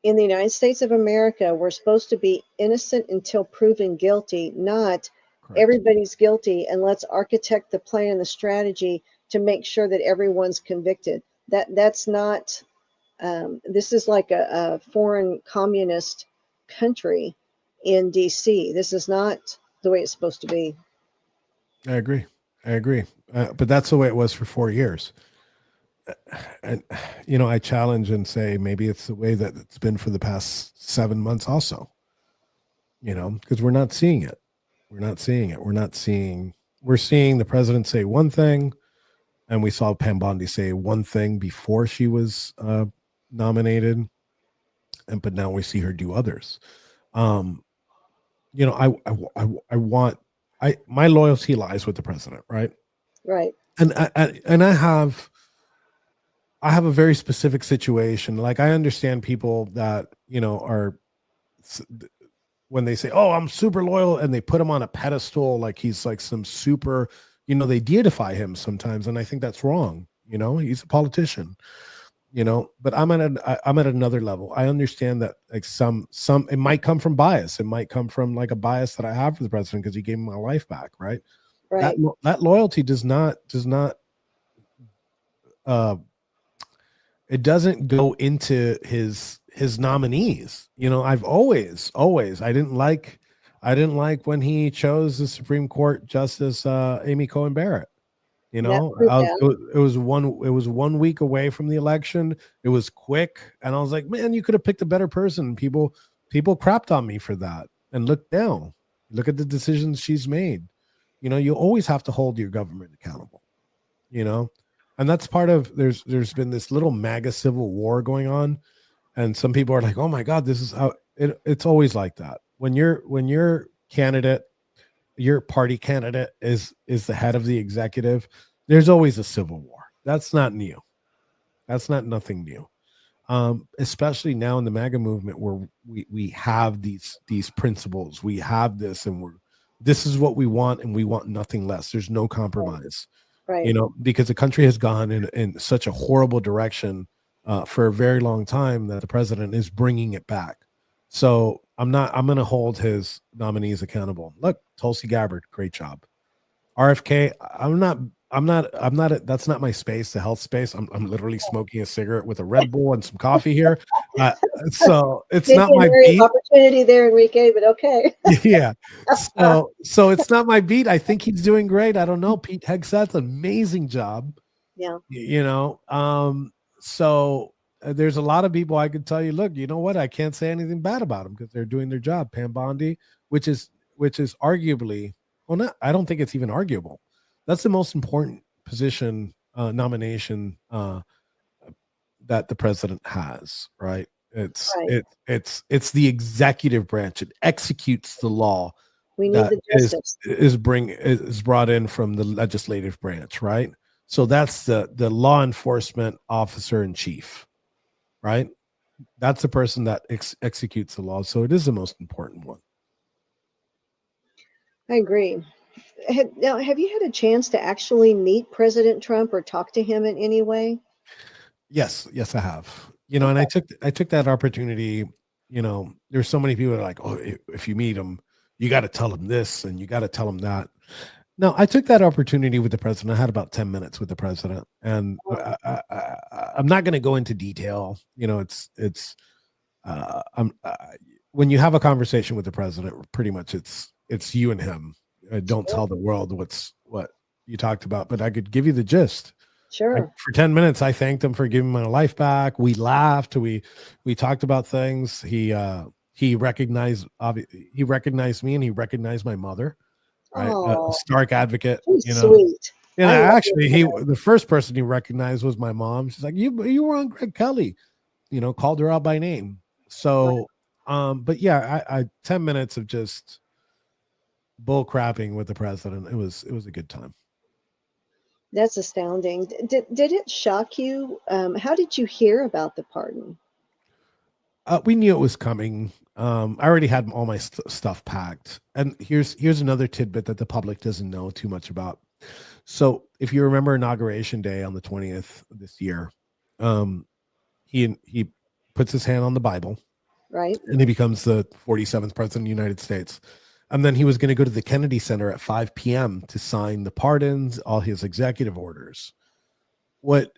Speaker 2: in the United States of America, we're supposed to be innocent until proven guilty, not correct. Everybody's guilty, and let's architect the plan and the strategy to make sure that everyone's convicted. That's not, this is like a foreign communist country, in DC. This is not the way it's supposed to be.
Speaker 3: I agree. But that's the way it was for 4 years. And, I challenge and say maybe it's the way that it's been for the past 7 months also, because we're not seeing it. We're seeing the president say one thing, and we saw Pam Bondi say one thing before she was nominated, but now we see her do others. My loyalty lies with the president, right?
Speaker 2: Right.
Speaker 3: And I have a very specific situation. Like, I understand people that are, when they say, "Oh, I'm super loyal," and they put him on a pedestal, like he's like some super, they deify him sometimes, and I think that's wrong. He's a politician. But I'm at another level. I understand that, like, some it might come from bias. It might come from like a bias that I have for the president because he gave me my life back, right?
Speaker 2: Right.
Speaker 3: That loyalty does not it doesn't go into his nominees. I've always I didn't like when he chose the Supreme Court Justice Amy Coney Barrett. It was 1 week away from the election. It was quick, and I was like, man, you could have picked a better person. People crapped on me for that, and look now, look at the decisions she's made. You always have to hold your government accountable. And that's part of, there's been this little MAGA civil war going on, and some people are like, oh my God, this is how it's always like that. When your candidate, your party candidate is the head of the executive, there's always a civil war. That's not new. That's not nothing new. Especially now in the MAGA movement, where we have these principles, we have this, and this is what we want, and we want nothing less. There's no compromise.
Speaker 2: Right.
Speaker 3: Because the country has gone in such a horrible direction for a very long time that the president is bringing it back. So I'm going to hold his nominees accountable. Look, Tulsi Gabbard, great job. RFK, that's not my space, the health space. I'm literally smoking a cigarette with a Red Bull and some coffee here. So it's
Speaker 2: Maybe
Speaker 3: not my beat.
Speaker 2: Opportunity there, Enrique, but okay.
Speaker 3: Yeah. So it's not my beat. I think he's doing great. I don't know. Pete Hegseth's amazing job.
Speaker 2: Yeah.
Speaker 3: So there's a lot of people I could tell you, look, you know what? I can't say anything bad about them because they're doing their job. Pam Bondi, which is arguably, I don't think it's even arguable. That's the most important position nomination that the president has, right? It's the executive branch. It executes the law.
Speaker 2: We need the justice
Speaker 3: is brought in from the legislative branch, right? So that's the law enforcement officer in chief, right? That's the person that executes the law. So it is the most important one.
Speaker 2: I agree. Now, have you had a chance to actually meet President Trump or talk to him in any way?
Speaker 3: Yes, I have. And I took that opportunity. There's so many people that are like, oh, if you meet him, you got to tell him this and you got to tell him that. No, I took that opportunity with the president. I had about 10 minutes with the president, and I'm not going to go into detail. When you have a conversation with the president, pretty much it's you and him. Don't tell the world what you talked about, but I could give you the gist.
Speaker 2: Sure.
Speaker 3: For 10 minutes, I thanked him for giving my life back. We laughed. We talked about things. He recognized me, and he recognized my mother. Right, a Stark advocate.
Speaker 2: Sweet.
Speaker 3: And actually, the first person he recognized was my mom. She's like, "You were on Greg Kelly," called her out by name. So, but yeah, I 10 minutes of just bull crapping with the president. It was a good time.
Speaker 2: That's astounding. Did it shock you? How did you hear about the pardon?
Speaker 3: We knew it was coming. I already had all my stuff packed. And here's another tidbit that the public doesn't know too much about. So if you remember Inauguration Day on the 20th this year, he puts his hand on the Bible,
Speaker 2: right?
Speaker 3: And he becomes the 47th president of the United States. And then he was going to go to the Kennedy Center at 5 p.m. to sign the pardons, all his executive orders. What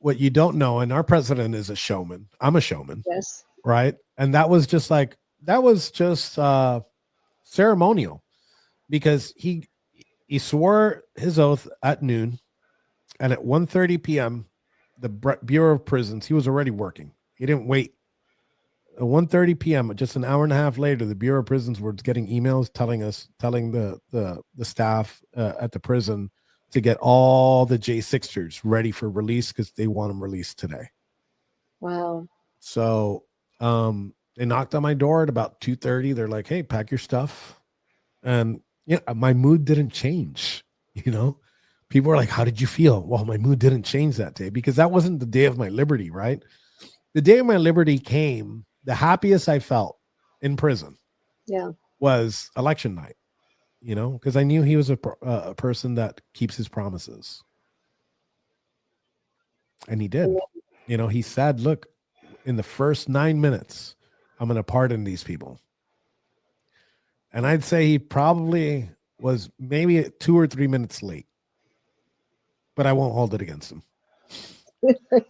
Speaker 3: you don't know, and our president is a showman. I'm a showman.
Speaker 2: Yes.
Speaker 3: Right. And that was just like, that was just ceremonial, because he swore his oath at noon, and at 1:30 p.m. the Bureau of Prisons, he was already working. He didn't wait. At 1:30 p.m., just an hour and a half later, the Bureau of Prisons were getting emails telling the staff at the prison to get all the J6ers ready for release, because they want them released today.
Speaker 2: Wow.
Speaker 3: So they knocked on my door at about 2:30. They're like, "Hey, pack your stuff." And yeah, my mood didn't change. People were like, "How did you feel?" Well, my mood didn't change that day, because that wasn't the day of my liberty, right? The day of my liberty came, the happiest I felt in prison
Speaker 2: Yeah.
Speaker 3: was election night, because I knew he was a person that keeps his promises. And he did. He said, "Look, in the first 9 minutes, I'm going to pardon these people." And I'd say he probably was maybe 2 or 3 minutes late, but I won't hold it against him.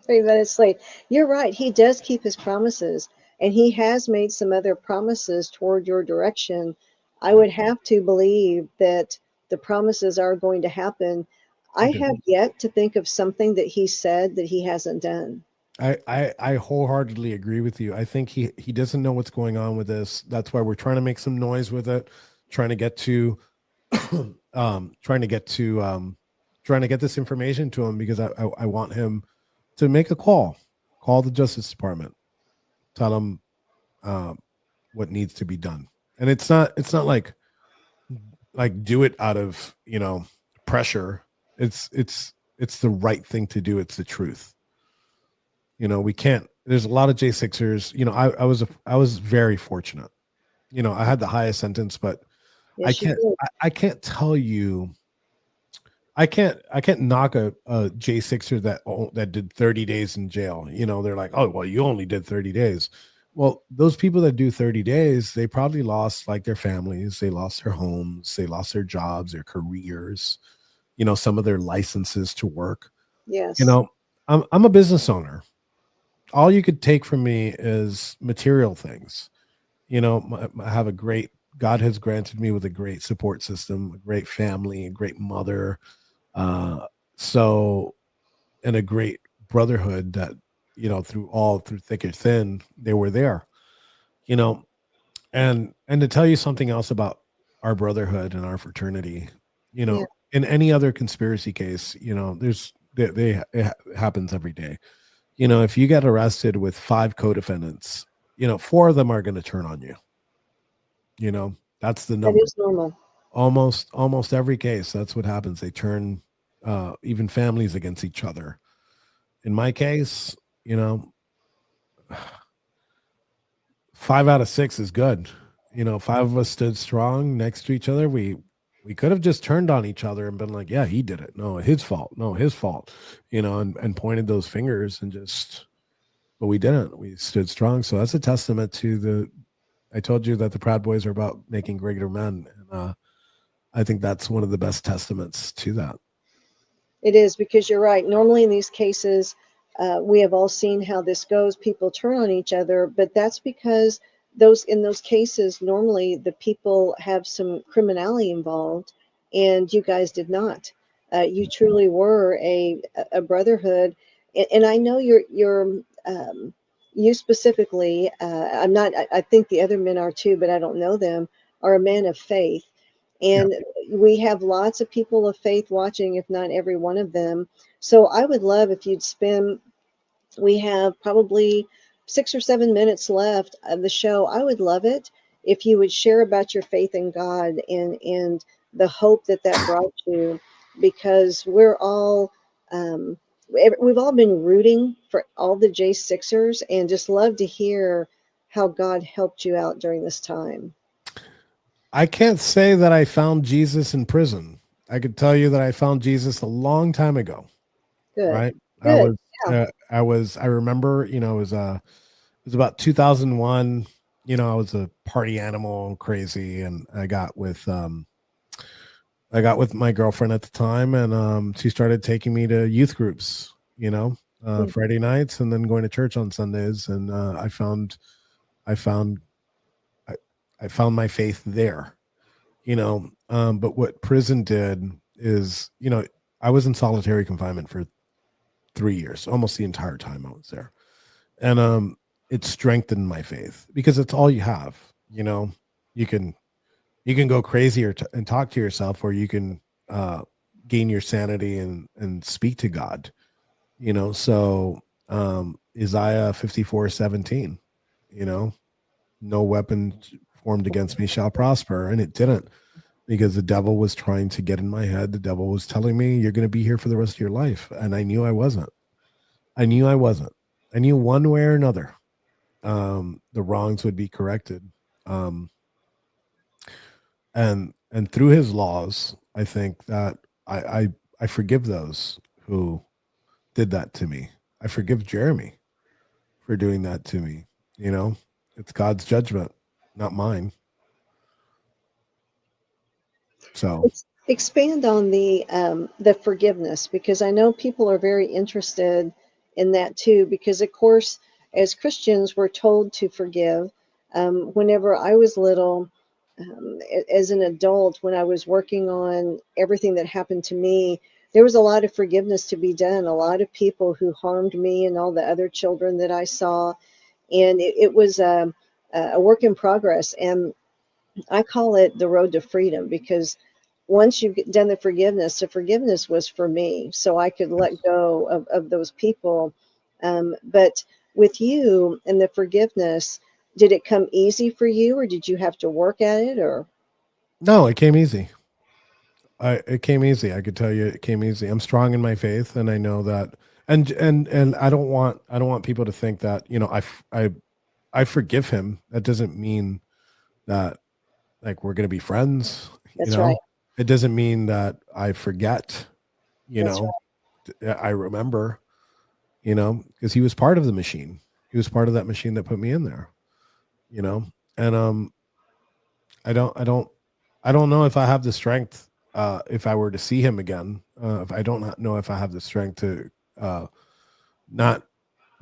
Speaker 2: 3 minutes late. You're right. He does keep his promises, and he has made some other promises toward your direction. I would have to believe that the promises are going to happen. I
Speaker 3: Okay.
Speaker 2: have yet to think of something that he said that he hasn't done.
Speaker 3: I wholeheartedly agree with you. I think he doesn't know what's going on with this. That's why we're trying to make some noise with it, trying to get to trying to get this information to him, because I want him to make a call the Justice Department, tell him what needs to be done. And it's not like do it out of pressure. It's the right thing to do. It's the truth. We can't. There's a lot of J6ers. I was very fortunate. I had the highest sentence, but
Speaker 2: Yes, you did.
Speaker 3: I can't tell you. I can't knock a J6er that did 30 days in jail. They're like, "Oh, well, you only did 30 days." Well, those people that do 30 days, they probably lost like their families, they lost their homes, they lost their jobs, their careers, some of their licenses to work.
Speaker 2: Yes.
Speaker 3: I'm a business owner. All you could take from me is material things. I have God has granted me with a great support system, a great family, a great mother, and a great brotherhood that, through thick or thin, they were there, and to tell you something else about our brotherhood and our fraternity,
Speaker 2: Yeah.
Speaker 3: in any other conspiracy case, it happens every day. If you get arrested with 5 co-defendants, 4 of them are going to turn on you. That's the
Speaker 2: That
Speaker 3: number.
Speaker 2: is normal.
Speaker 3: Almost every case, that's what happens. They turn even families against each other. In my case, 5 out of 6 is good. 5 of us stood strong next to each other. We could have just turned on each other and been like, "Yeah, he did it. No, his fault. No, his fault." And pointed those fingers but we didn't. We stood strong. So that's a testament to I told you that the Proud Boys are about making greater men. And I think that's one of the best testaments to that.
Speaker 2: It is, because you're right. Normally in these cases, we have all seen how this goes. People turn on each other, but that's because in those cases, normally the people have some criminality involved, and you guys did not. You truly were a brotherhood, and I know you specifically. I'm not. I think the other men are too, but I don't know them. Are a man of faith. And we have lots of people of faith watching, if not every one of them. So I would love if you'd we have probably 6 or 7 minutes left of the show. I would love it if you would share about your faith in God and the hope that brought you, because we've all been rooting for all the J6ers and just love to hear how God helped you out during this time.
Speaker 3: I can't say that I found Jesus in prison. I could tell you that I found Jesus a long time ago.
Speaker 2: Good.
Speaker 3: Right.
Speaker 2: Good.
Speaker 3: I remember, it was about 2001. I was a party animal, crazy. And I got with my girlfriend at the time, and she started taking me to youth groups, Friday nights, and then going to church on Sundays. And I found I found my faith there, but what prison did is, I was in solitary confinement for 3 years, almost the entire time I was there. And it strengthened my faith because it's all you have. You can go crazy and talk to yourself, or you can gain your sanity and speak to God. So Isaiah 54:17, no weapon formed against me shall prosper, and it didn't, because the devil was trying to get in my head. The devil was telling me, you're going to be here for the rest of your life, and I knew I wasn't. I knew one way or another the wrongs would be corrected. And through his laws, I think that I forgive those who did that to me. I forgive Jeremy for doing that to me. It's God's judgment, not mine. So
Speaker 2: Expand on the forgiveness, because I know people are very interested in that too, because of course, as Christians, we're told to forgive. Whenever I was little, as an adult, when I was working on everything that happened to me, there was a lot of forgiveness to be done. A lot of people who harmed me and all the other children that I saw, and it was a work in progress. And I call it the road to freedom, because once you've done the forgiveness was for me, so I could let go of those people. But with you and the forgiveness, did it come easy for you, or did you have to work at it? Or
Speaker 3: no, it came easy. It came easy. I could tell you it came easy. I'm strong in my faith, and I know that. And I don't want people to think that, I forgive him. That doesn't mean that, like, we're going to be friends.
Speaker 2: that's right.
Speaker 3: It doesn't mean that I forget.
Speaker 2: That's
Speaker 3: I remember. Because he was part of the machine. He was part of that machine that put me in there. And I don't know if I have the strength. If I were to see him again, if I don't know if I have the strength to not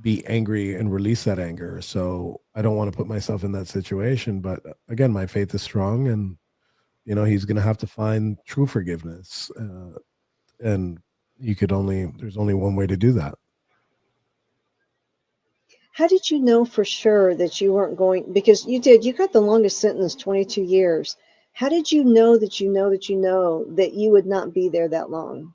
Speaker 3: be angry and release that anger. So I don't want to put myself in that situation. But again, my faith is strong, and he's going to have to find true forgiveness. And there's only one way to do that.
Speaker 2: How did you know for sure that you weren't going? Because you got the longest sentence, 22 years. How did you know that you would not be there that long?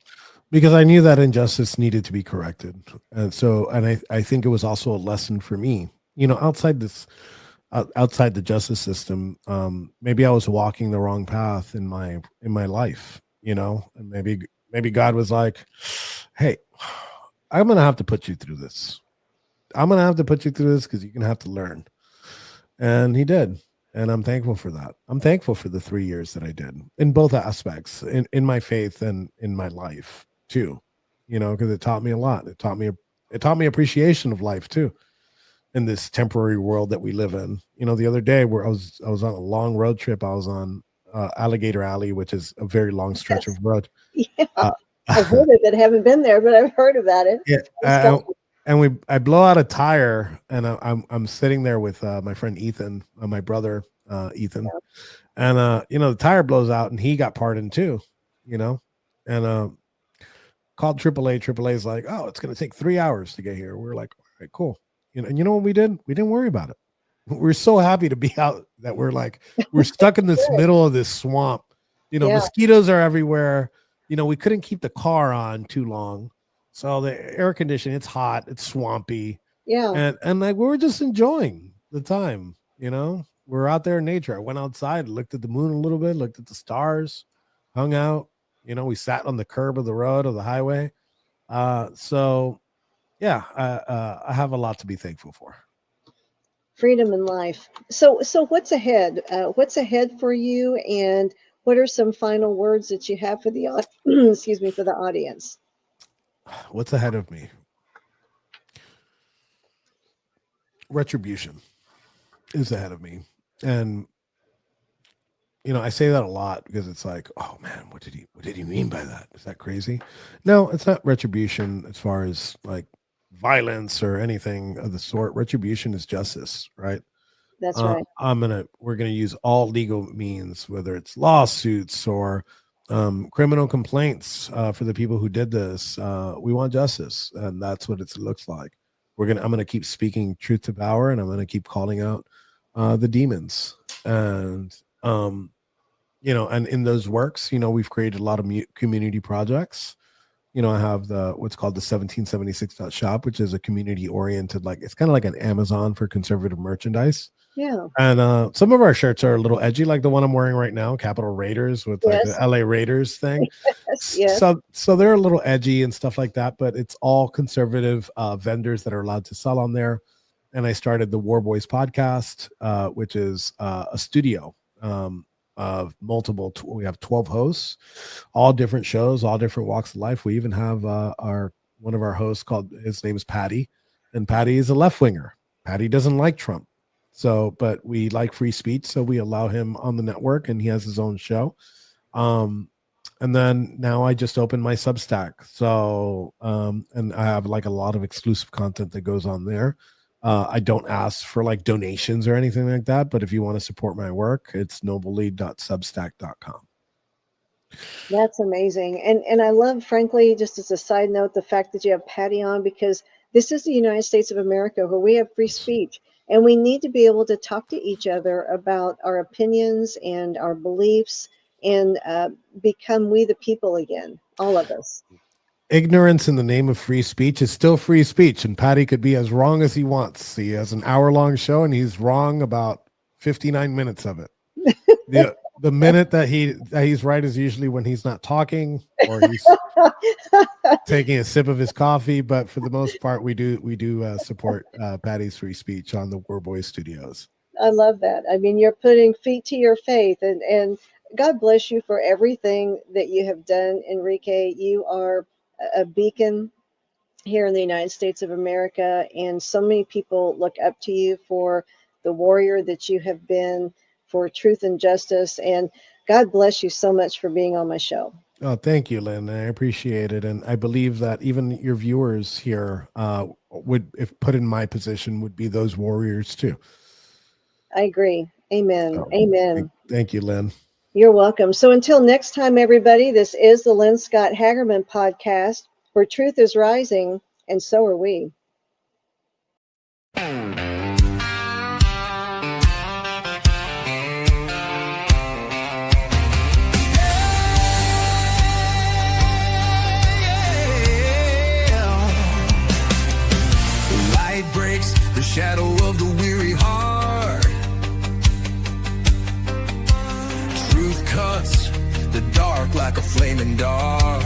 Speaker 3: Because I knew that injustice needed to be corrected. And I think it was also a lesson for me, outside the justice system. Maybe I was walking the wrong path in my life, and maybe God was like, hey, I'm going to have to put you through this. I'm going to have to put you through this because you're going to have to learn. And he did. And I'm thankful for that. I'm thankful for the 3 years that I did in both aspects, in my faith and in my life too, because it taught me a lot. It taught me appreciation of life too, in this temporary world that we live in. The other day where I was on a long road trip. I was on Alligator Alley, which is a very long stretch of road.
Speaker 2: Yeah, I've heard of it. Haven't been there, but I've heard about it.
Speaker 3: Yeah. And I blow out a tire, and I'm sitting there with my friend Ethan, my brother Ethan, and the tire blows out, and he got pardoned too, and called AAA. AAA is like, oh, it's going to take 3 hours to get here. We're like, all right, cool. And you know what we did? We didn't worry about it. We're so happy to be out that we're stuck in this middle of this swamp. Mosquitoes are everywhere. We couldn't keep the car on too long. So the air conditioning, it's hot, it's swampy.
Speaker 2: Yeah.
Speaker 3: And like, we were just enjoying the time, we're out there in nature. I went outside, looked at the moon a little bit, looked at the stars, hung out, we sat on the curb of the road of the highway. So yeah, I have a lot to be thankful for.
Speaker 2: Freedom in life. So what's ahead? What's ahead for you? And what are some final words that you have for the for the audience?
Speaker 3: What's ahead of me? Retribution is ahead of me. And I say that a lot because it's like, oh man, what did he mean by that? Is that crazy? No, it's not retribution as far as like violence or anything of the sort. Retribution is justice, right?
Speaker 2: That's right.
Speaker 3: We're gonna use all legal means, whether it's lawsuits or criminal complaints for the people who did this. We want justice, and that's what it looks like. I'm gonna keep speaking truth to power, and I'm gonna keep calling out the demons. And and in those works, we've created a lot of community projects. I have what's called the 1776.shop, which is a community oriented, it's kind of like an Amazon for conservative merchandise.
Speaker 2: Yeah.
Speaker 3: And some of our shirts are a little edgy, like the one I'm wearing right now, Capital Raiders with like the LA Raiders thing.
Speaker 2: Yes.
Speaker 3: So they're a little edgy and stuff like that, but it's all conservative vendors that are allowed to sell on there. And I started the War Boys podcast, which is a studio of multiple. We have 12 hosts, all different shows, all different walks of life. We even have one of our hosts his name is Patty, and Patty is a left winger. Patty doesn't like Trump. But we like free speech, so we allow him on the network, and he has his own show. And then now I just opened my Substack. So, and I have a lot of exclusive content that goes on there. I don't ask for donations or anything like that, but if you want to support my work, it's nobly.substack.com.
Speaker 2: That's amazing. And I love, frankly, just as a side note, the fact that you have Patty on, because this is the United States of America where we have free speech. And we need to be able to talk to each other about our opinions and our beliefs and become we the people again, all of us.
Speaker 3: Ignorance in the name of free speech is still free speech, and Patty could be as wrong as he wants. He has an hour-long show, and he's wrong about 59 minutes of it. The minute that he's right is usually when he's not talking or he's taking a sip of his coffee. But for the most part, we do support Patty's free speech on the War Boys Studios.
Speaker 2: I love that. I mean, you're putting feet to your faith, and God bless you for everything that you have done, Enrique. You are a beacon here in the United States of America, and so many people look up to you for the warrior that you have been, for truth and justice. And God bless you so much for being on my show.
Speaker 3: Oh, thank you, Lynn. I appreciate it. And I believe that even your viewers here if put in my position, would be those warriors too.
Speaker 2: I agree. Amen.
Speaker 3: So,
Speaker 2: amen.
Speaker 3: Thank you, Lynn.
Speaker 2: You're welcome. So until next time, everybody, this is the Lynne Scott Haggerman Podcast, where truth is rising, and so are we.
Speaker 1: Light breaks the shadow of the weary heart. Truth cuts the dark like a flaming dart.